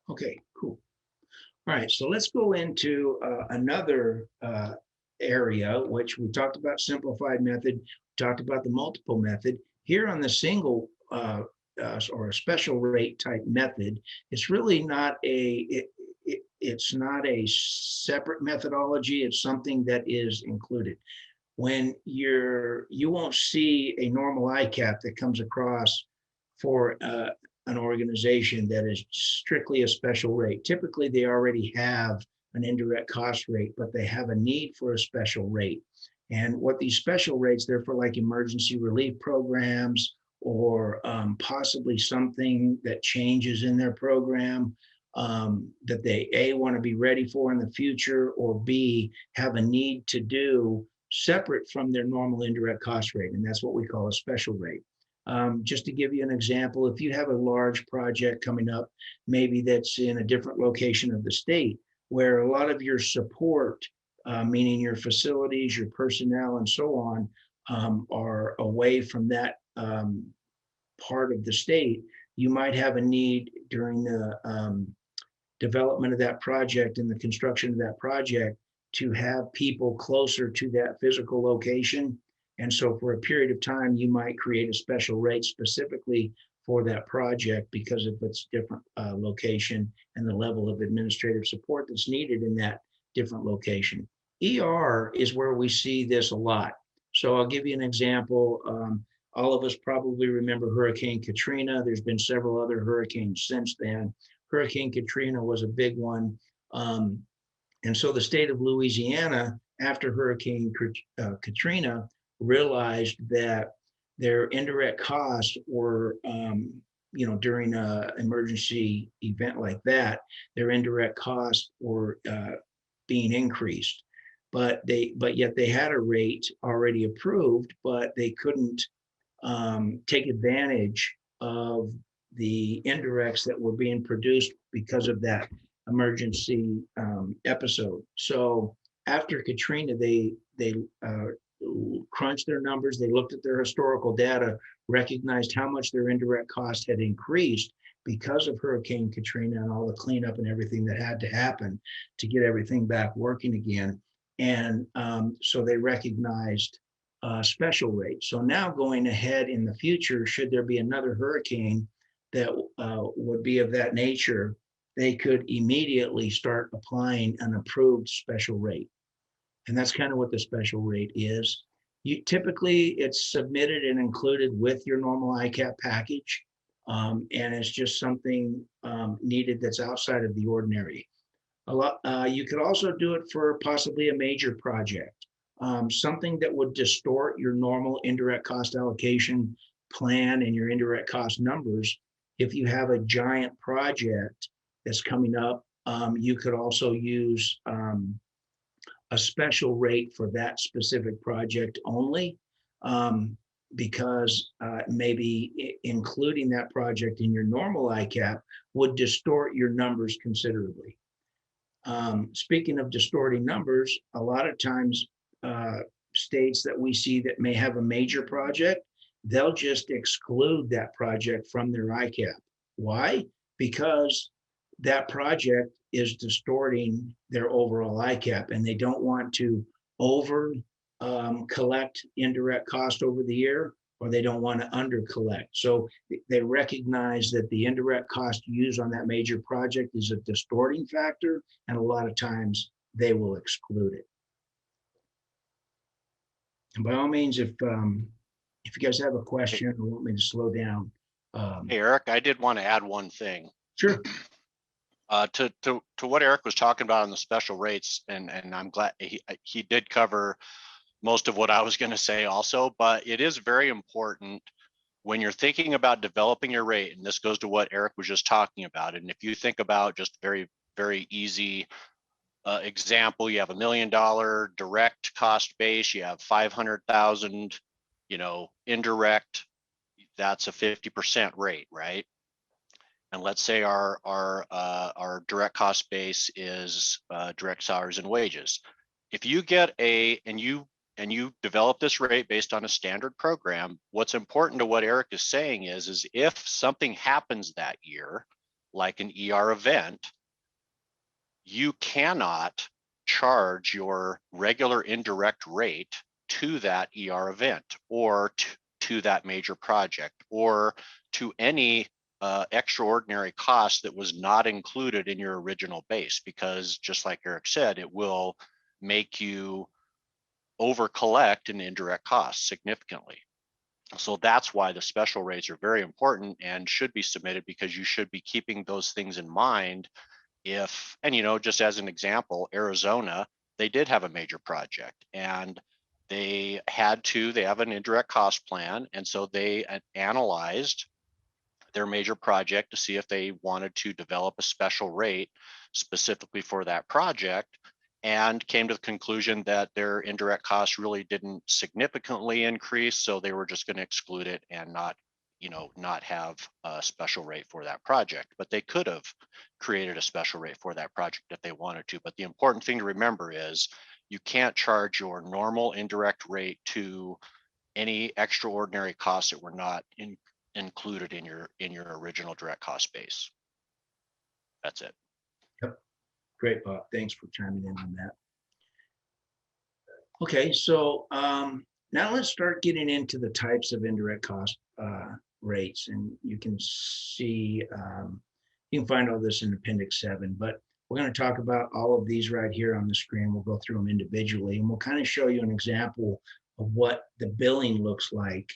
S1: Okay, cool. All right, so let's go into another area, which we talked about simplified method, talked about the multiple method. Here on the single or a special rate type method, it's really not it's not a separate methodology. It's something that is included. When you won't see a normal ICAP that comes across for an organization that is strictly a special rate. Typically, they already have an indirect cost rate, but they have a need for a special rate. And what these special rates, they're for like emergency relief programs or possibly something that changes in their program that they A, want to be ready for in the future, or B, have a need to do separate from their normal indirect cost rate. And that's what we call a special rate. Just to give you an example, if you have a large project coming up, maybe that's in a different location of the state, where a lot of your support, meaning your facilities, your personnel, and so on, are away from that part of the state, you might have a need during the development of that project and the construction of that project to have people closer to that physical location. And so for a period of time, you might create a special rate specifically for that project because of its different location and the level of administrative support that's needed in that different location. ER is where we see this a lot. So I'll give you an example. All of us probably remember Hurricane Katrina. There's been several other hurricanes since then. Hurricane Katrina was a big one. And so the state of Louisiana, after Hurricane Katrina, realized that their indirect costs were, during an emergency event like that, their indirect costs were being increased. But yet they had a rate already approved, but they couldn't take advantage of the indirects that were being produced because of that emergency episode. So after Katrina, they crunched their numbers, they looked at their historical data, recognized how much their indirect cost had increased because of Hurricane Katrina and all the cleanup and everything that had to happen to get everything back working again. And so they recognized special rates. So now going ahead in the future, should there be another hurricane that would be of that nature, they could immediately start applying an approved special rate. And that's kind of what the special rate is. Typically, it's submitted and included with your normal ICAP package. And it's just something needed that's outside of the ordinary. You could also do it for possibly a major project, something that would distort your normal indirect cost allocation plan and your indirect cost numbers. If you have a giant project that's coming up, you could also use a special rate for that specific project only, because maybe including that project in your normal ICAP would distort your numbers considerably. Speaking of distorting numbers, a lot of times states that we see that may have a major project, they'll just exclude that project from their ICAP. Why? Because that project is distorting their overall ICAP, and they don't want to over collect indirect cost over the year, or they don't want to under collect. So they recognize that the indirect cost used on that major project is a distorting factor, and a lot of times they will exclude it. And by all means, if you guys have a question or want me to slow down.
S2: Hey, Eric, I did want to add one thing.
S1: Sure.
S2: To what Eric was talking about on the special rates, and I'm glad he did cover most of what I was going to say also, but it is very important when you're thinking about developing your rate, and this goes to what Eric was just talking about. And if you think about just very, very easy example, you have $1 million direct cost base, you have 500,000, indirect, that's a 50% rate, right? And let's say our direct cost base is direct salaries and wages. If you get and you develop this rate based on a standard program, what's important to what Eric is saying is if something happens that year, like an ER event, you cannot charge your regular indirect rate to that ER event or to that major project or to any extraordinary cost that was not included in your original base, because just like Eric said, it will make you over collect an indirect cost significantly. So that's why the special rates are very important and should be submitted, because you should be keeping those things in mind. Just as an example, Arizona, they did have a major project and they have an indirect cost plan. And so they analyzed their major project to see if they wanted to develop a special rate specifically for that project, and came to the conclusion that their indirect costs really didn't significantly increase. So they were just going to exclude it and not not have a special rate for that project, but they could have created a special rate for that project if they wanted to. But the important thing to remember is you can't charge your normal indirect rate to any extraordinary costs that were not included in your original direct cost base. That's it.
S1: Great, Bob. Thanks for chiming in on that. Okay, so now let's start getting into the types of indirect cost rates, and you can see, you can find all this in Appendix 7, but we're going to talk about all of these right here on the screen. We'll go through them individually, and we'll kind of show you an example of what the billing looks like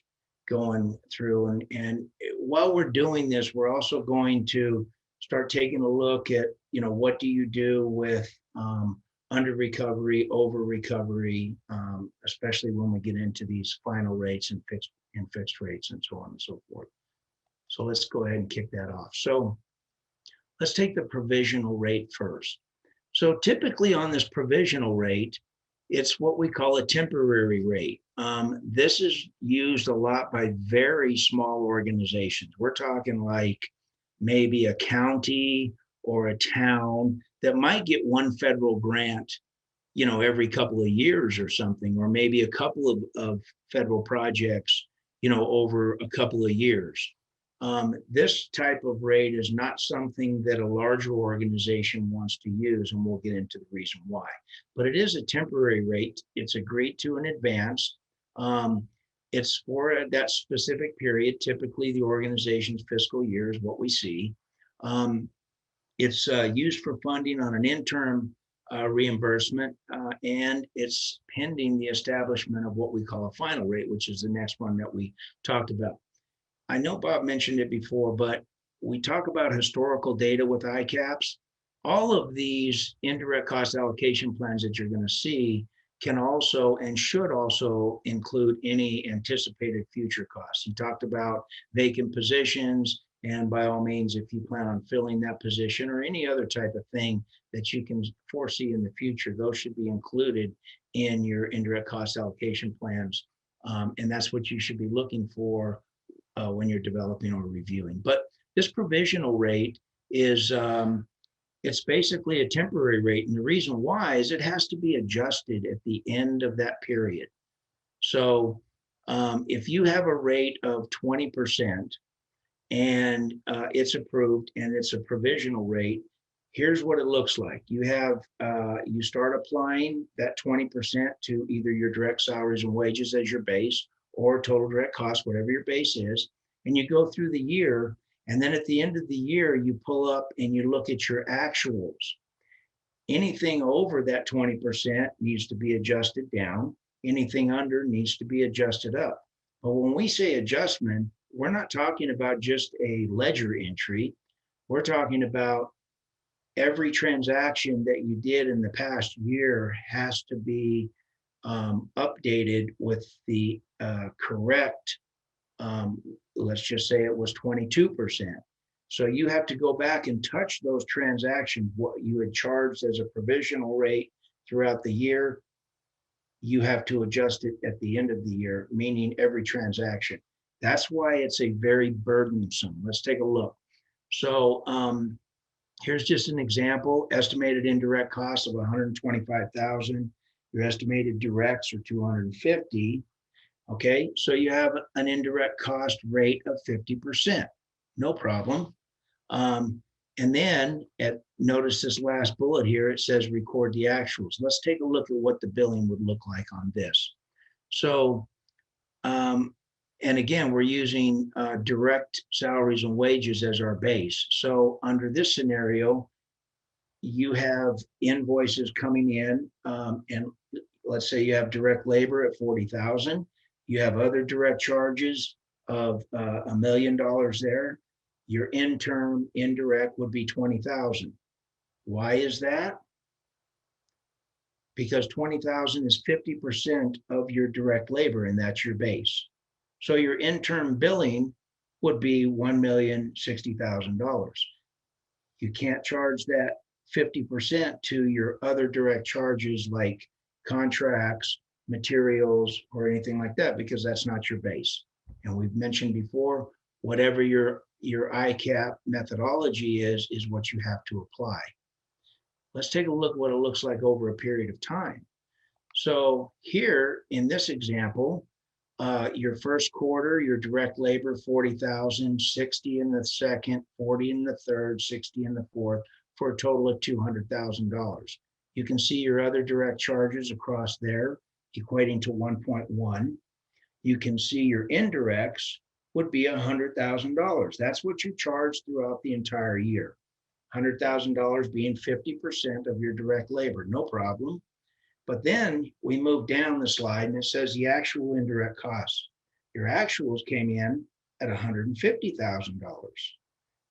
S1: going through. And while we're doing this, we're also going to start taking a look at, what do you do with under recovery, over recovery, especially when we get into these final rates and fixed rates and so on and so forth. So let's go ahead and kick that off. So let's take the provisional rate first. So typically on this provisional rate, it's what we call a temporary rate. This is used a lot by very small organizations. We're talking like maybe a county or a town that might get one federal grant, every couple of years or something, or maybe a couple of federal projects, over a couple of years. This type of rate is not something that a larger organization wants to use, and we'll get into the reason why. But it is a temporary rate. It's agreed to in advance. It's for that specific period. Typically, the organization's fiscal year is what we see. It's used for funding on an interim reimbursement, and it's pending the establishment of what we call a final rate, which is the next one that we talked about. I know Bob mentioned it before, but we talk about historical data with ICAPS. All of these indirect cost allocation plans that you're going to see can also and should also include any anticipated future costs. He talked about vacant positions, and by all means, if you plan on filling that position or any other type of thing that you can foresee in the future, those should be included in your indirect cost allocation plans. And that's what you should be looking for when you're developing or reviewing. But this provisional rate is, it's basically a temporary rate. And the reason why is it has to be adjusted at the end of that period. So if you have a rate of 20% and it's approved and it's a provisional rate, here's what it looks like. You have, you start applying that 20% to either your direct salaries and wages as your base or total direct costs, whatever your base is, and you go through the year. And then at the end of the year, you pull up and you look at your actuals. Anything over that 20% needs to be adjusted down. Anything under needs to be adjusted up. But when we say adjustment, we're not talking about just a ledger entry. We're talking about every transaction that you did in the past year has to be updated with the correct, let's just say it was 22%. So you have to go back and touch those transactions, what you had charged as a provisional rate throughout the year. You have to adjust it at the end of the year, meaning every transaction. That's why it's a very burdensome. Let's take a look. So here's just an example. Estimated indirect costs of 125,000. Your estimated directs are 250. Okay, so you have an indirect cost rate of 50%. No problem. And then notice this last bullet here, it says record the actuals. Let's take a look at what the billing would look like on this. So, and again, we're using direct salaries and wages as our base. So under this scenario, you have invoices coming in, and let's say you have direct labor at 40,000. You have other direct charges of $1 million there. Your interim indirect would be 20,000. Why is that? Because 20,000 is 50% of your direct labor, and that's your base. So your interim billing would be $1,060,000. You can't charge that 50% to your other direct charges like contracts, materials, or anything like that, because that's not your base. And we've mentioned before, whatever your ICAP methodology is what you have to apply. Let's take a look at what it looks like over a period of time. So here in this example, your first quarter, your direct labor, 40,000, 60 in the second, 40 in the third, 60 in the fourth, for a total of $200,000. You can see your other direct charges across there equating to 1.1. You can see your indirects would be $100,000. That's what you charge throughout the entire year. $100,000 being 50% of your direct labor, no problem. But then we move down the slide and it says the actual indirect costs. Your actuals came in at $150,000.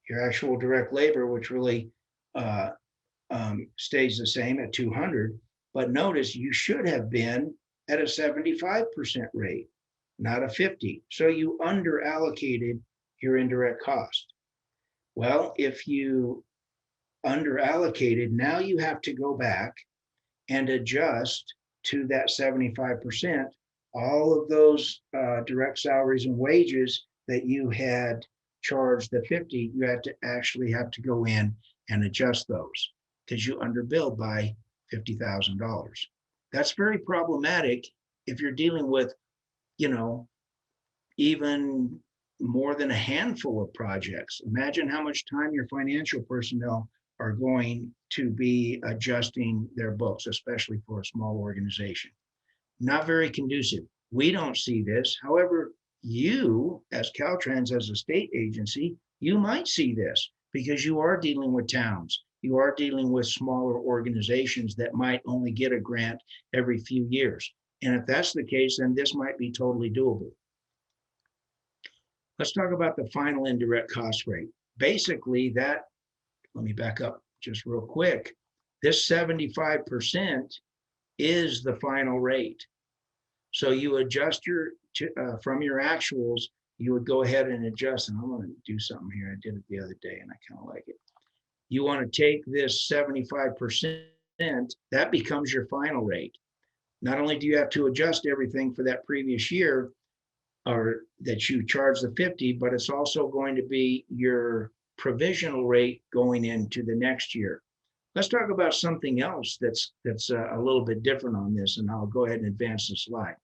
S1: Your actual direct labor, which really stays the same at 200, but notice you should have been at a 75% rate, not a 50. So you under allocated your indirect cost. Well, if you under allocated, now you have to go back and adjust to that 75%, all of those direct salaries and wages that you had charged the 50, you had to actually have to go in and adjust those because you underbilled by $50,000. That's very problematic if you're dealing with, even more than a handful of projects. Imagine how much time your financial personnel are going to be adjusting their books, especially for a small organization. Not very conducive. We don't see this. However, you as Caltrans, as a state agency, you might see this because you are dealing with towns. You are dealing with smaller organizations that might only get a grant every few years. And if that's the case, then this might be totally doable. Let's talk about the final indirect cost rate. Basically, let me back up just real quick. This 75% is the final rate. So you adjust from your actuals, you would go ahead and adjust. And I'm going to do something here. I did it the other day and I kind of like it. You want to take this 75%, that becomes your final rate. Not only do you have to adjust everything for that previous year, or that you charge the 50, but it's also going to be your provisional rate going into the next year. Let's talk about something else that's a little bit different on this, and I'll go ahead and advance the slide.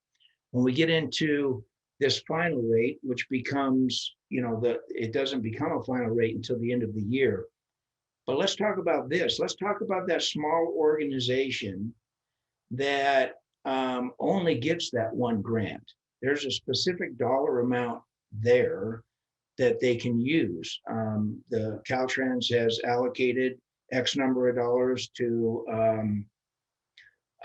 S1: When we get into this final rate, which becomes, it doesn't become a final rate until the end of the year. But let's talk about this. Let's talk about that small organization that only gets that one grant. There's a specific dollar amount there that they can use. The Caltrans has allocated X number of dollars to,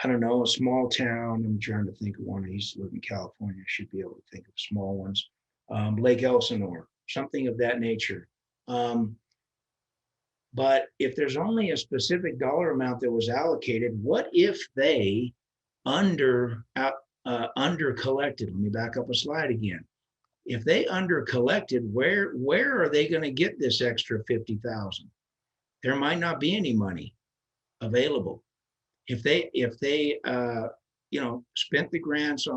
S1: I don't know, a small town. I'm trying to think of one. I used to live in California. I should be able to think of small ones. Lake Elsinore, something of that nature. But if there's only a specific dollar amount that was allocated, what if they under collected? Let me back up a slide again. If they under collected, where are they going to get this extra 50,000? There might not be any money available. If they spent the grants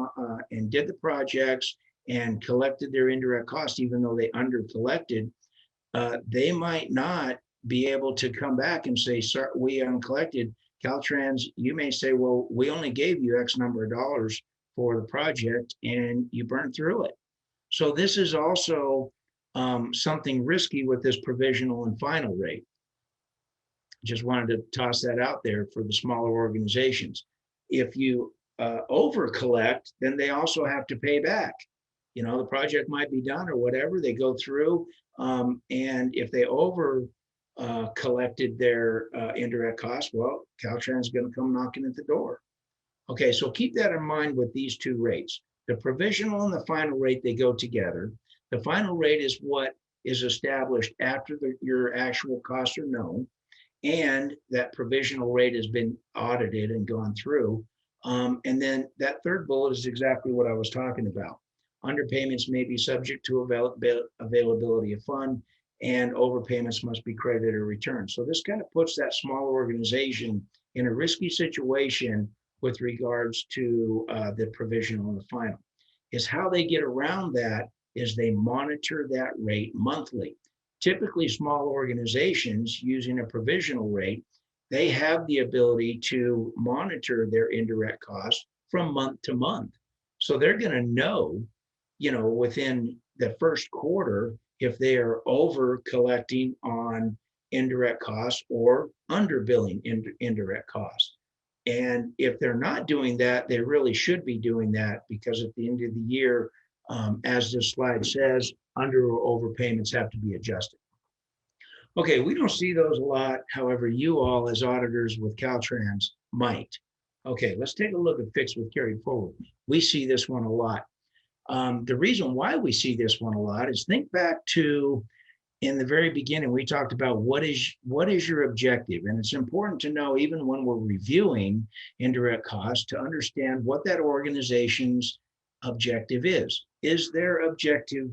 S1: and did the projects and collected their indirect costs, even though they under collected, they might not be able to come back and say, "Sir, we uncollected." Caltrans, you may say, "Well, we only gave you X number of dollars for the project and you burned through it." So this is also something risky with this provisional and final rate. Just wanted to toss that out there for the smaller organizations. If you over collect, then they also have to pay back. The project might be done or whatever, they go through. And if they over collected their indirect costs, well, Caltrans is going to come knocking at the door. Okay, so keep that in mind with these two rates. The provisional and the final rate, they go together. The final rate is what is established after your actual costs are known, and that provisional rate has been audited and gone through. And then that third bullet is exactly what I was talking about. Underpayments may be subject to availability of fund, and overpayments must be credited or returned. So this kind of puts that smaller organization in a risky situation with regards to the provisional and the final. Is how they get around that is they monitor that rate monthly. Typically, small organizations using a provisional rate, they have the ability to monitor their indirect costs from month to month. So they're going to know, within the first quarter, if they are over collecting on indirect costs or under billing indirect costs. And if they're not doing that, they really should be doing that, because at the end of the year, as this slide says, under or overpayments have to be adjusted. Okay, we don't see those a lot. However, you all as auditors with Caltrans might. Okay, let's take a look at fixed with carried forward. We see this one a lot. The reason why we see this one a lot is, think back to in the very beginning, we talked about what is your objective. And it's important to know, even when we're reviewing indirect costs, to understand what that organization's objective is. Is their objective,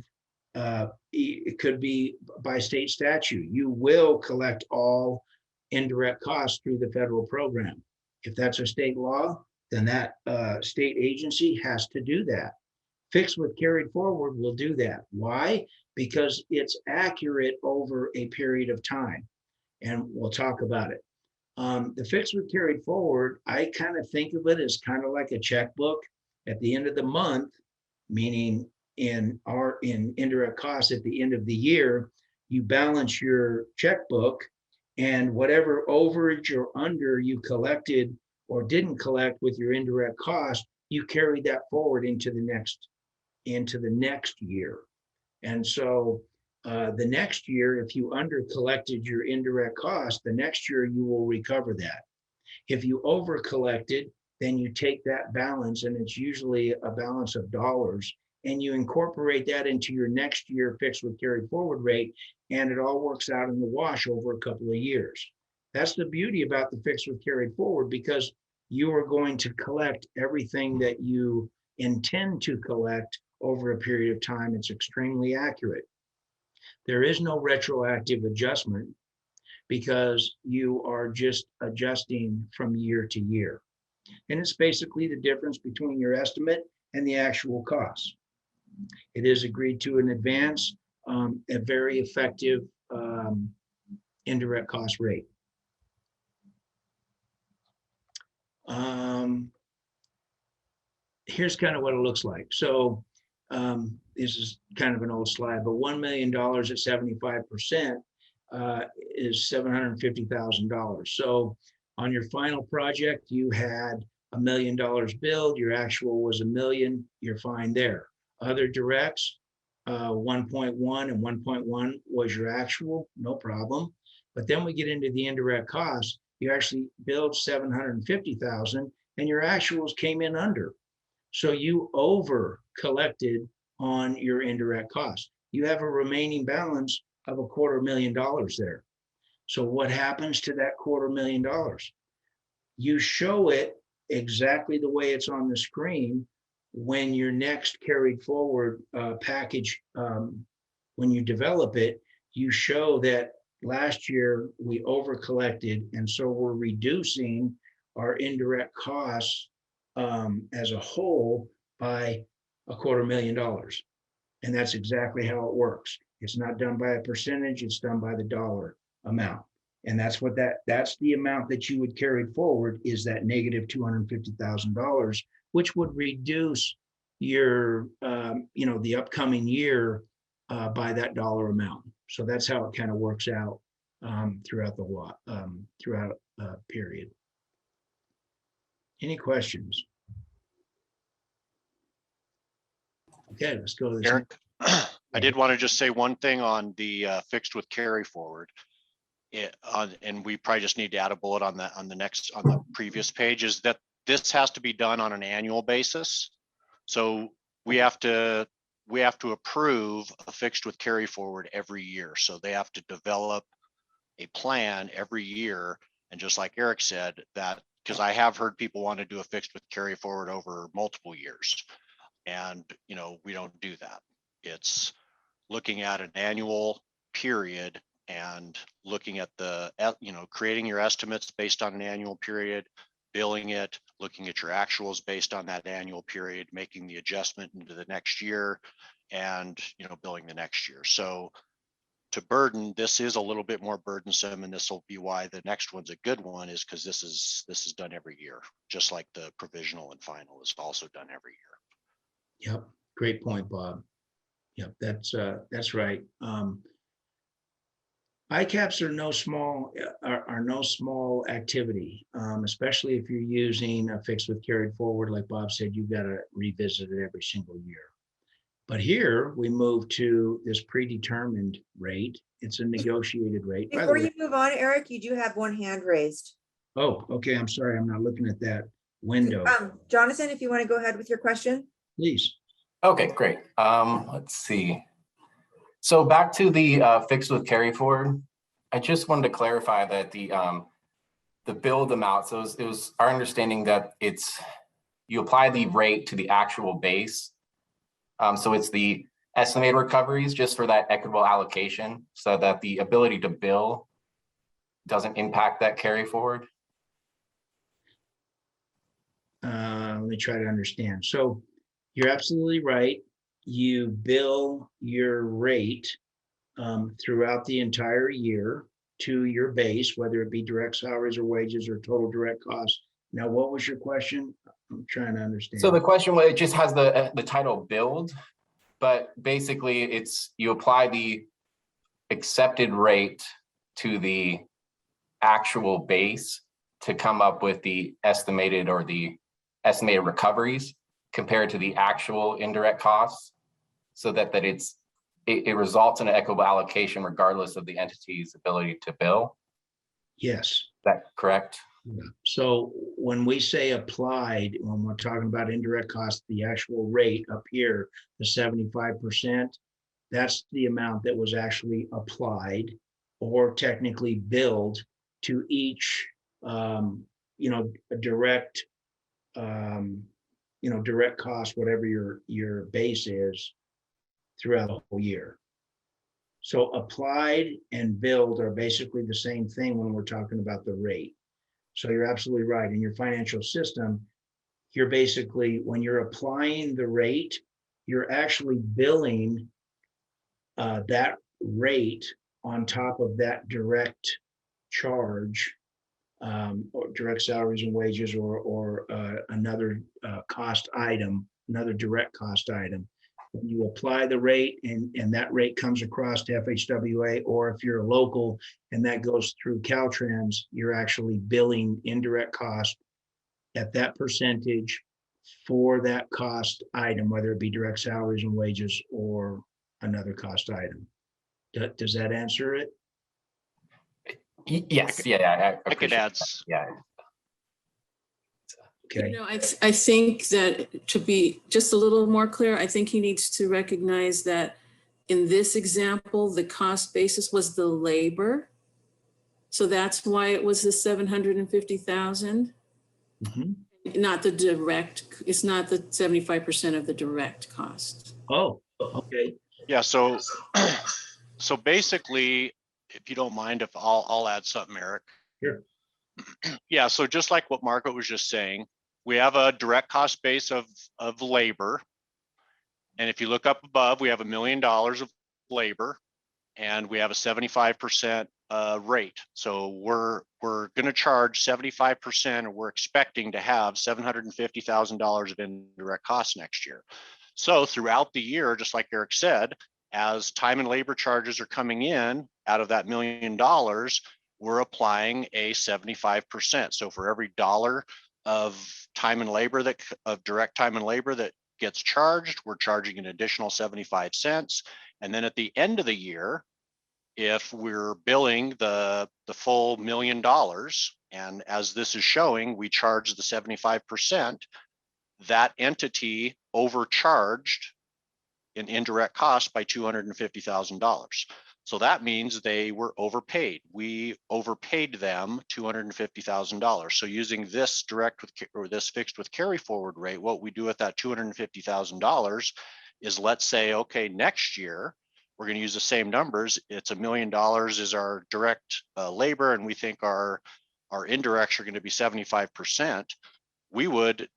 S1: it could be by state statute, you will collect all indirect costs through the federal program. If that's a state law, then that state agency has to do that. Fixed with carried forward will do that. Why? Because it's accurate over a period of time. And we'll talk about it. The fixed with carried forward, I kind of think of it as kind of like a checkbook. At the end of the month, meaning in indirect costs at the end of the year, you balance your checkbook, and whatever overage or under you collected or didn't collect with your indirect cost, you carry that forward into the next year. And so the next year, if you under collected your indirect cost, the next year you will recover that. If you over collected, then you take that balance, and it's usually a balance of dollars, and you incorporate that into your next year fixed with carried forward rate, and it all works out in the wash over a couple of years. That's the beauty about the fixed with carried forward, because you are going to collect everything that you intend to collect over a period of time. It's extremely accurate. There is no retroactive adjustment, because you are just adjusting from year to year. And it's basically the difference between your estimate and the actual cost. It is agreed to in advance, a very effective indirect cost rate. Here's kind of what it looks like. So this is kind of an old slide, but $1 million at 75% is $750,000. So on your final project, you had $1 million billed, your actual was $1 million, you're fine there. Other directs, 1.1 and 1.1 was your actual, no problem. But then we get into the indirect costs, you actually billed 750,000 and your actuals came in under. So you over collected on your indirect costs. You have a remaining balance of $250,000 there. So what happens to that $250,000? You show it exactly the way it's on the screen when your next carried forward package, when you develop it, you show that last year we over collected, and so we're reducing our indirect costs as a whole by $250,000. And that's exactly how it works. It's not done by a percentage, it's done by the dollar amount. And that's the amount that you would carry forward, is that negative $250,000, which would reduce your, the upcoming year by that dollar amount. So that's how it kind of works out throughout the period. Any questions? Okay, let's go to the
S2: Eric, I did want to just say one thing on the fixed with carry forward. And we probably just need to add a bullet on the previous page, is that this has to be done on an annual basis. So we have to approve a fixed with carry forward every year. So they have to develop a plan every year. And just like Eric said, that because I have heard people want to do a fixed with carry forward over multiple years. And, we don't do that. It's looking at an annual period and looking at creating your estimates based on an annual period, billing it, looking at your actuals based on that annual period, making the adjustment into the next year, and, you know, billing the next year. So to burden, this is a little bit more burdensome, and this will be why the next one's a good one, is because this is done every year, just like the provisional and final is also done every year.
S1: Yep, great point, Bob. Yep, that's right. ICAPs are no small activity, especially if you're using a fixed with carried forward. Like Bob said, you've got to revisit it every single year. But here we move to this predetermined rate. It's a negotiated rate. By the
S6: Before
S1: way,
S6: you move on, Eric, you do have one hand raised.
S1: oh, okay. I'm sorry. I'm not looking at that window.
S6: Jonathan, if you want to go ahead with your question.
S1: Please.
S7: Okay, great. Let's see. So back to the fixed with carry forward, I just wanted to clarify that the billed amount, so it was our understanding that you apply the rate to the actual base. So it's the estimated recoveries just for that equitable allocation, so that the ability to bill doesn't impact that carry forward.
S1: Let me try to understand. So you're absolutely right. You bill your rate throughout the entire year to your base, whether it be direct salaries or wages or total direct costs. Now, what was your question? I'm trying to understand.
S7: So the question was, it just has the title billed, but basically it's, you apply the accepted rate to the actual base to come up with the estimated recoveries compared to the actual indirect costs, so that it results in an equitable allocation regardless of the entity's ability to bill.
S1: Yes.
S7: Is that correct?
S1: Yeah. So when we say applied, when we're talking about indirect cost, the actual rate up here, the 75%, that's the amount that was actually applied or technically billed to each, a direct, direct cost, whatever your base is throughout the whole year. So applied and billed are basically the same thing when we're talking about the rate. So you're absolutely right. In your financial system, you're basically, when you're applying the rate, you're actually billing that rate on top of that direct charge, or direct salaries and wages, or another cost item, another direct cost item. When you apply the rate and that rate comes across to FHWA, or if you're a local and that goes through Caltrans, you're actually billing indirect cost at that percentage for that cost item, whether it be direct salaries and wages or another cost item. Does that answer it?
S7: Yes. Yeah.
S2: I could add.
S7: Yeah.
S1: Okay.
S5: I think that to be just a little more clear, I think he needs to recognize that in this example, the cost basis was the labor. So that's why it was the 750,000, not the direct, it's not the 75% of the direct cost.
S1: Oh, okay.
S2: Yeah, so basically, if you don't mind, if I'll add something, Eric.
S1: Sure.
S2: Yeah, so just like what Margaret was just saying, we have a direct cost base of labor. And if you look up above, we have $1 million of labor and we have a 75% rate. So we're going to charge 75%, or we're expecting to have $750,000 of indirect costs next year. So throughout the year, just like Eric said, as time and labor charges are coming in out of that $1 million, we're applying a 75%. So for every dollar of time and labor of direct time and labor that gets charged, we're charging an additional 75 cents. And then at the end of the year, if we're billing the full $1 million, and as this is showing, we charge the 75%, that entity overcharged in indirect costs by $250,000. So that means they were overpaid. We overpaid them $250,000. So using this this fixed with carry forward rate, what we do with that $250,000 is, let's say, okay, next year we're going to use the same numbers. It's $1 million is our direct labor, and we think our indirects are going to be 75%. We would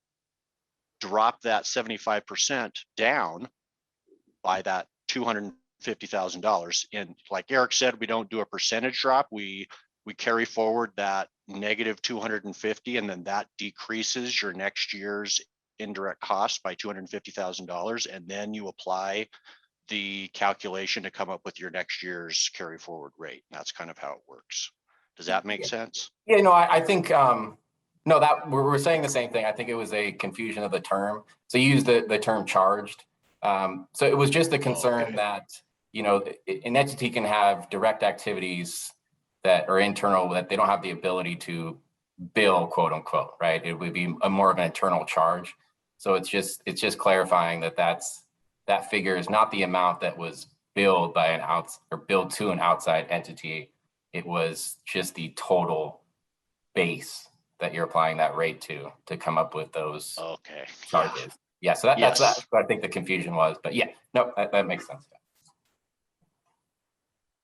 S2: drop that 75% down by that $250,000. And like Eric said, we don't do a percentage drop. We carry forward that negative 250, and then that decreases your next year's indirect cost by $250,000. And then you apply the calculation to come up with your next year's carry forward rate. That's kind of how it works. Does that make sense?
S7: Yeah, no, I think, no, that we're saying the same thing. I think it was a confusion of the term. So you used the term charged. So it was just a concern
S2: okay.
S7: that, you know, an entity can have direct activities that are internal, that they don't have the ability to bill, quote unquote, right? It would be a more of an internal charge. So it's just clarifying that that figure is not the amount that was billed by billed to an outside entity. It was just the total base that you're applying that rate to come up with those
S2: Okay.
S7: charges. Yeah, so that's what I think the confusion was. But yeah, no, that makes sense.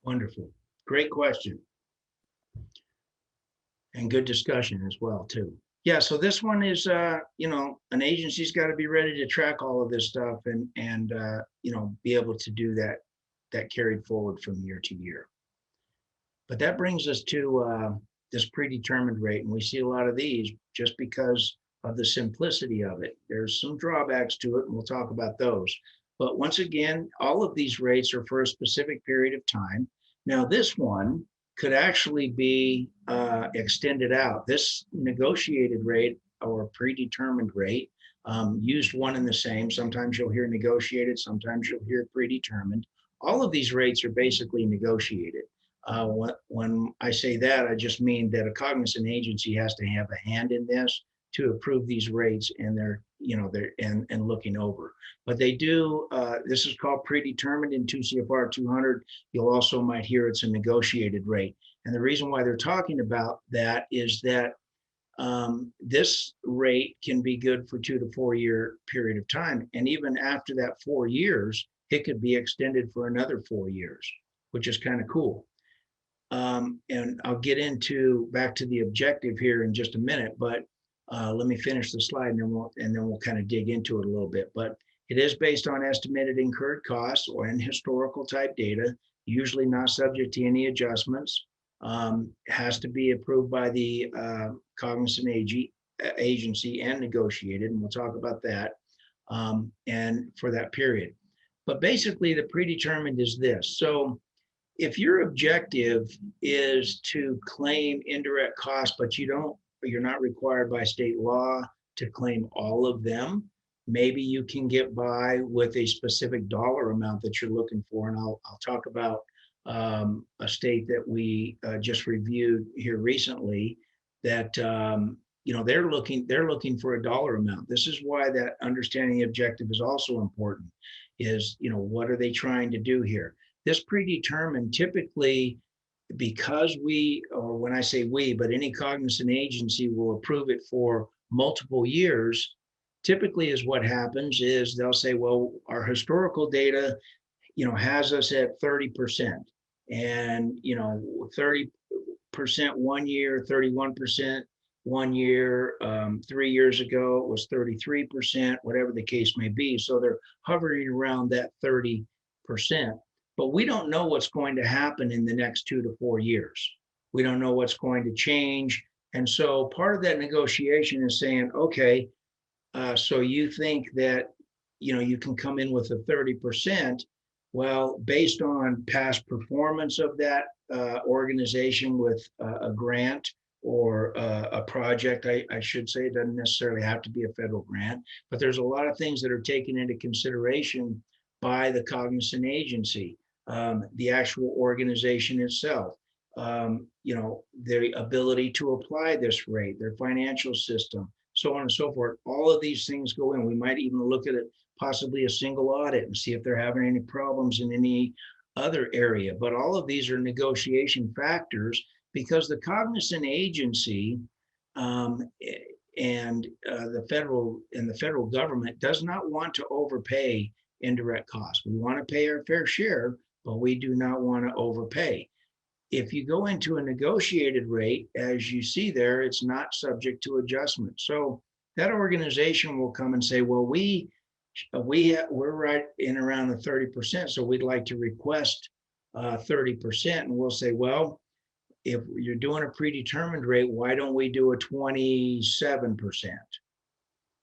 S1: Wonderful. Great question. And good discussion as well, too. Yeah, so this one is, you know, an agency's got to be ready to track all of this stuff and you know, be able to do that carried forward from year to year. But that brings us to this predetermined rate, and we see a lot of these just because of the simplicity of it. There's some drawbacks to it, and we'll talk about those. But once again, all of these rates are for a specific period of time. Now, this one could actually be extended out. This negotiated rate or predetermined rate, used one and the same. Sometimes you'll hear negotiated, sometimes you'll hear predetermined. All of these rates are basically negotiated. When I say that, I just mean that a cognizant agency has to have a hand in this to approve these rates, and they're, you know, and looking over. But they do, this is called predetermined in 2 CFR 200. You'll also might hear it's a negotiated rate. And the reason why they're talking about that is that this rate can be good for 2 to 4 year period of time. And even after that 4 years, it could be extended for another 4 years, which is kind of cool. And I'll get back to the objective here in just a minute, but let me finish the slide, and then we'll kind of dig into it a little bit. But it is based on estimated incurred costs or in historical type data, usually not subject to any adjustments. Has to be approved by the cognizant agency and negotiated, and we'll talk about that, and for that period. But basically, the predetermined is this. So if your objective is to claim indirect costs, but you're not required by state law to claim all of them, maybe you can get by with a specific dollar amount that you're looking for. And I'll talk about a state that we just reviewed here recently that you know, they're looking for a dollar amount. This is why that understanding the objective is also important. Is, you know, what are they trying to do here? This predetermined, typically, because or when I say we, but any cognizant agency will approve it for multiple years, typically is what happens is they'll say, well, our historical data, you know, has us at 30%, and, you know, 30% 1 year, 31% 1 year, 3 years ago it was 33%, whatever the case may be. So they're hovering around that 30%. But we don't know what's going to happen in the next 2 to 4 years. We don't know what's going to change. And so part of that negotiation is saying, okay, so you think that, you know, you can come in with a 30%. Well, based on past performance of that organization with a grant or a project, I should say, it doesn't necessarily have to be a federal grant, but there's a lot of things that are taken into consideration by the cognizant agency, the actual organization itself, you know, their ability to apply this rate, their financial system, so on and so forth. All of these things go in. We might even look at it, possibly a single audit, and see if they're having any problems in any other area. But all of these are negotiation factors because the cognizant agency and the federal government does not want to overpay indirect costs. We want to pay our fair share, but we do not want to overpay. If you go into a negotiated rate, as you see there, it's not subject to adjustment. So that organization will come and say, well, we we're right in around the 30%, so we'd like to request 30%, and we'll say, well, if you're doing a predetermined rate, why don't we do a 27%?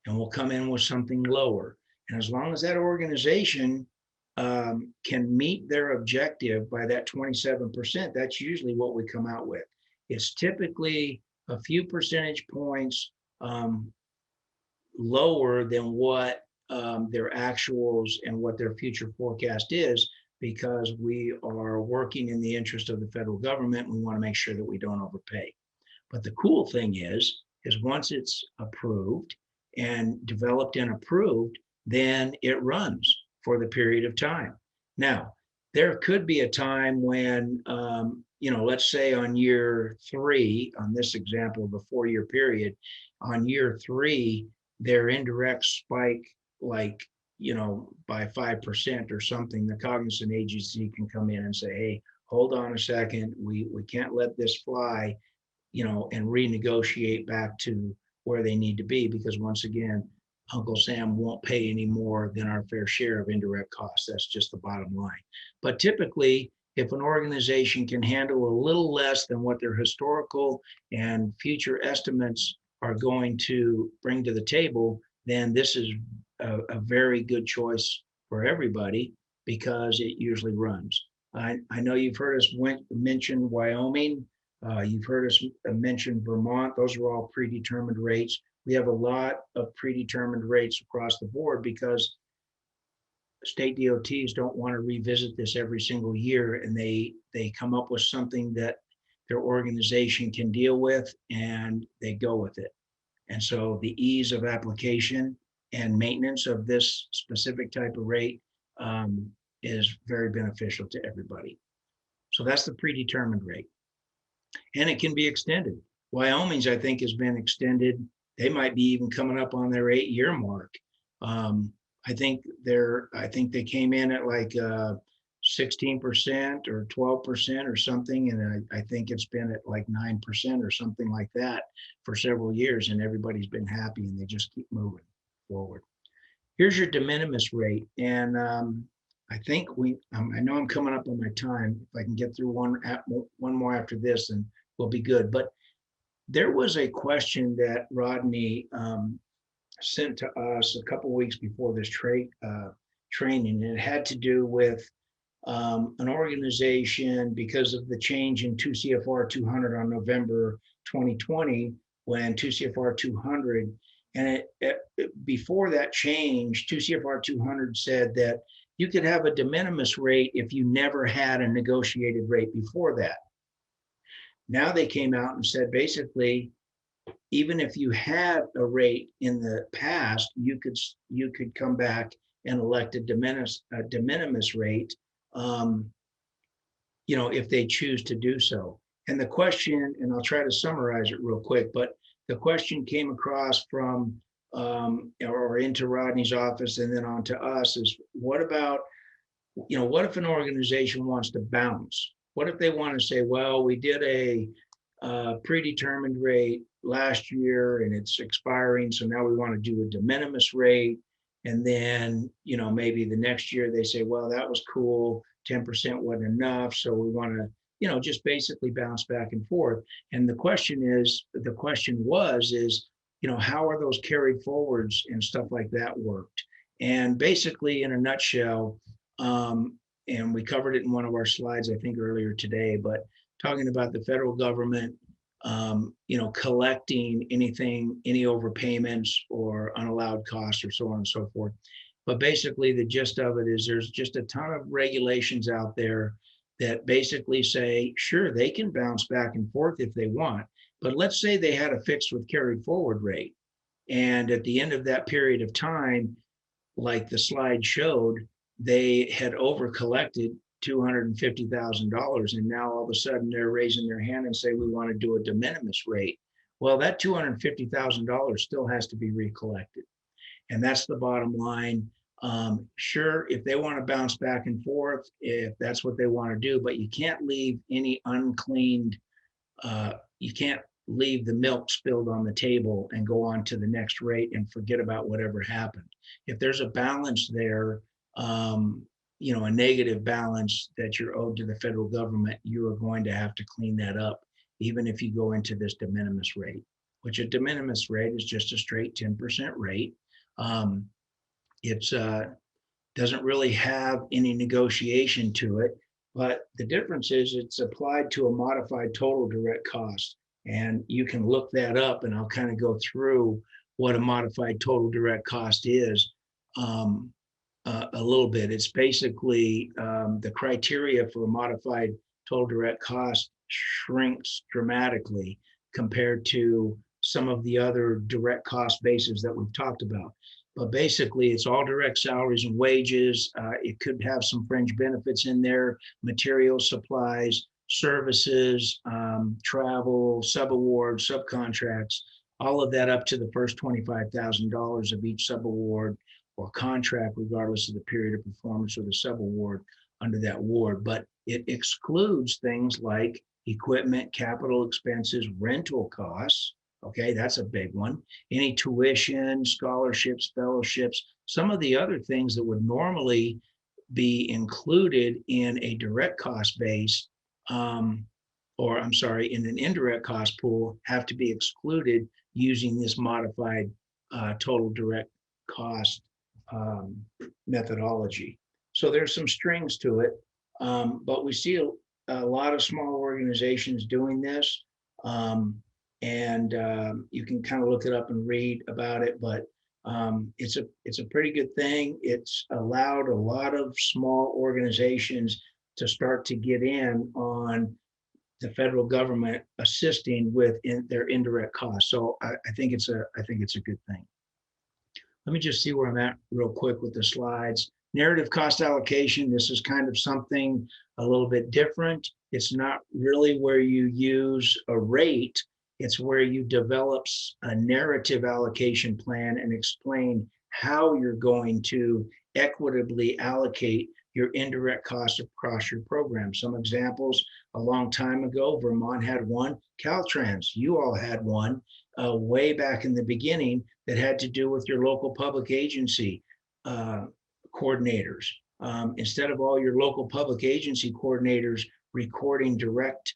S1: And we'll come in with something lower. And as long as that organization can meet their objective by that 27%, that's usually what we come out with. It's typically a few percentage points lower than what their actuals and what their future forecast is, because we are working in the interest of the federal government. We want to make sure that we don't overpay. But the cool thing is once it's approved and developed and approved, then it runs for the period of time. Now, there could be a time when, let's say on year 3, on this example of a 4-year period, on year 3, their indirect spike like, by 5% or something. The cognizant agency can come in and say, hey, hold on a second, we can't let this fly, and renegotiate back to where they need to be, because once again, Uncle Sam won't pay any more than our fair share of indirect costs. That's just the bottom line. But typically, if an organization can handle a little less than what their historical and future estimates are going to bring to the table, then this is a very good choice for everybody, because it usually runs. I know you've heard us mention Wyoming. You've heard us mention Vermont. Those are all predetermined rates. We have a lot of predetermined rates across the board because state DOTs don't want to revisit this every single year, and they come up with something that their organization can deal with, and they go with it. And so the ease of application and maintenance of this specific type of rate is very beneficial to everybody. So that's the predetermined rate. And it can be extended. Wyoming's, I think, has been extended. They might be even coming up on their 8-year mark. I think they came in at like 16% or 12% or something. And I think it's been at like 9% or something like that for several years. And everybody's been happy, and they just keep moving forward. Here's your de minimis rate. And I think I know I'm coming up on my time. If I can get through one more after this, and we'll be good. But there was a question that Rodney sent to us a couple of weeks before this training, and it had to do with an organization, because of the change in 2 CFR 200 on November 2020, when 2 CFR 200, and before that change, 2 CFR 200 said that you could have a de minimis rate if you never had a negotiated rate before that. Now they came out and said, basically, even if you had a rate in the past, you could come back and elect a de minimis rate, if they choose to do so. And the question, and I'll try to summarize it real quick, but the question came across from or into Rodney's office and then on to us is, what about, what if an organization wants to bounce? What if they want to say, well, we did a predetermined rate last year and it's expiring, so now we want to do a de minimis rate. And then, maybe the next year they say, well, that was cool, 10% wasn't enough, so we want to, just basically bounce back and forth. And the question was, how are those carried forwards and stuff like that worked? And basically, in a nutshell, and we covered it in one of our slides, I think earlier today, but talking about the federal government, collecting any overpayments or unallowed costs or so on and so forth. But basically the gist of it is there's just a ton of regulations out there that basically say, sure, they can bounce back and forth if they want, but let's say they had a fixed with carried forward rate. And at the end of that period of time, like the slide showed, they had over collected $250,000, and now all of a sudden they're raising their hand and say, we want to do a de minimis rate. Well, that $250,000 still has to be recollected. And that's the bottom line. Sure, if they want to bounce back and forth, if that's what they want to do, but you can't leave any uncleaned, you can't leave the milk spilled on the table and go on to the next rate and forget about whatever happened. If there's a balance there, you know, a negative balance that you're owed to the federal government, you are going to have to clean that up, even if you go into this de minimis rate, which a de minimis rate is just a straight 10% rate. It's doesn't really have any negotiation to it, but the difference is it's applied to a modified total direct cost. And you can look that up, and I'll kind of go through what a modified total direct cost is a little bit. It's basically the criteria for a modified total direct cost shrinks dramatically compared to some of the other direct cost bases that we've talked about. But basically, it's all direct salaries and wages. It could have some fringe benefits in there, materials, supplies, services, travel, subawards, subcontracts, all of that up to the first $25,000 of each subaward or contract, regardless of the period of performance or the subaward under that award. But it excludes things like equipment, capital expenses, rental costs. Okay, that's a big one. Any tuition, scholarships, fellowships, some of the other things that would normally be included in a direct cost base, or I'm sorry, in an indirect cost pool, have to be excluded using this modified total direct cost methodology. So there's some strings to it, but we see a lot of small organizations doing this. And you can kind of look it up and read about it, but it's a pretty good thing. It's allowed a lot of small organizations to start to get in on the federal government assisting with their indirect costs. So I think it's a good thing. Let me just see where I'm at real quick with the slides. Narrative cost allocation. This is kind of something a little bit different. It's not really where you use a rate. It's where you develop a narrative allocation plan and explain how you're going to equitably allocate your indirect costs across your program. Some examples: a long time ago, Vermont had one. Caltrans, you all had one way back in the beginning that had to do with your local public agency coordinators. Instead of all your local public agency coordinators recording direct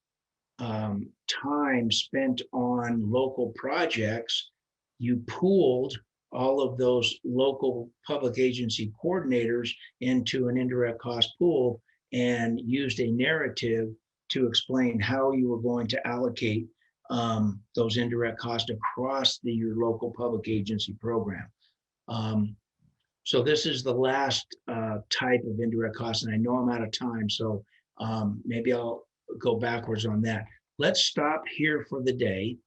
S1: time spent on local projects, you pooled all of those local public agency coordinators into an indirect cost pool and used a narrative to explain how you were going to allocate those indirect costs across your local public agency program. So this is the last type of indirect cost, and I know I'm out of time, so maybe I'll go backwards on that. Let's stop here for the day.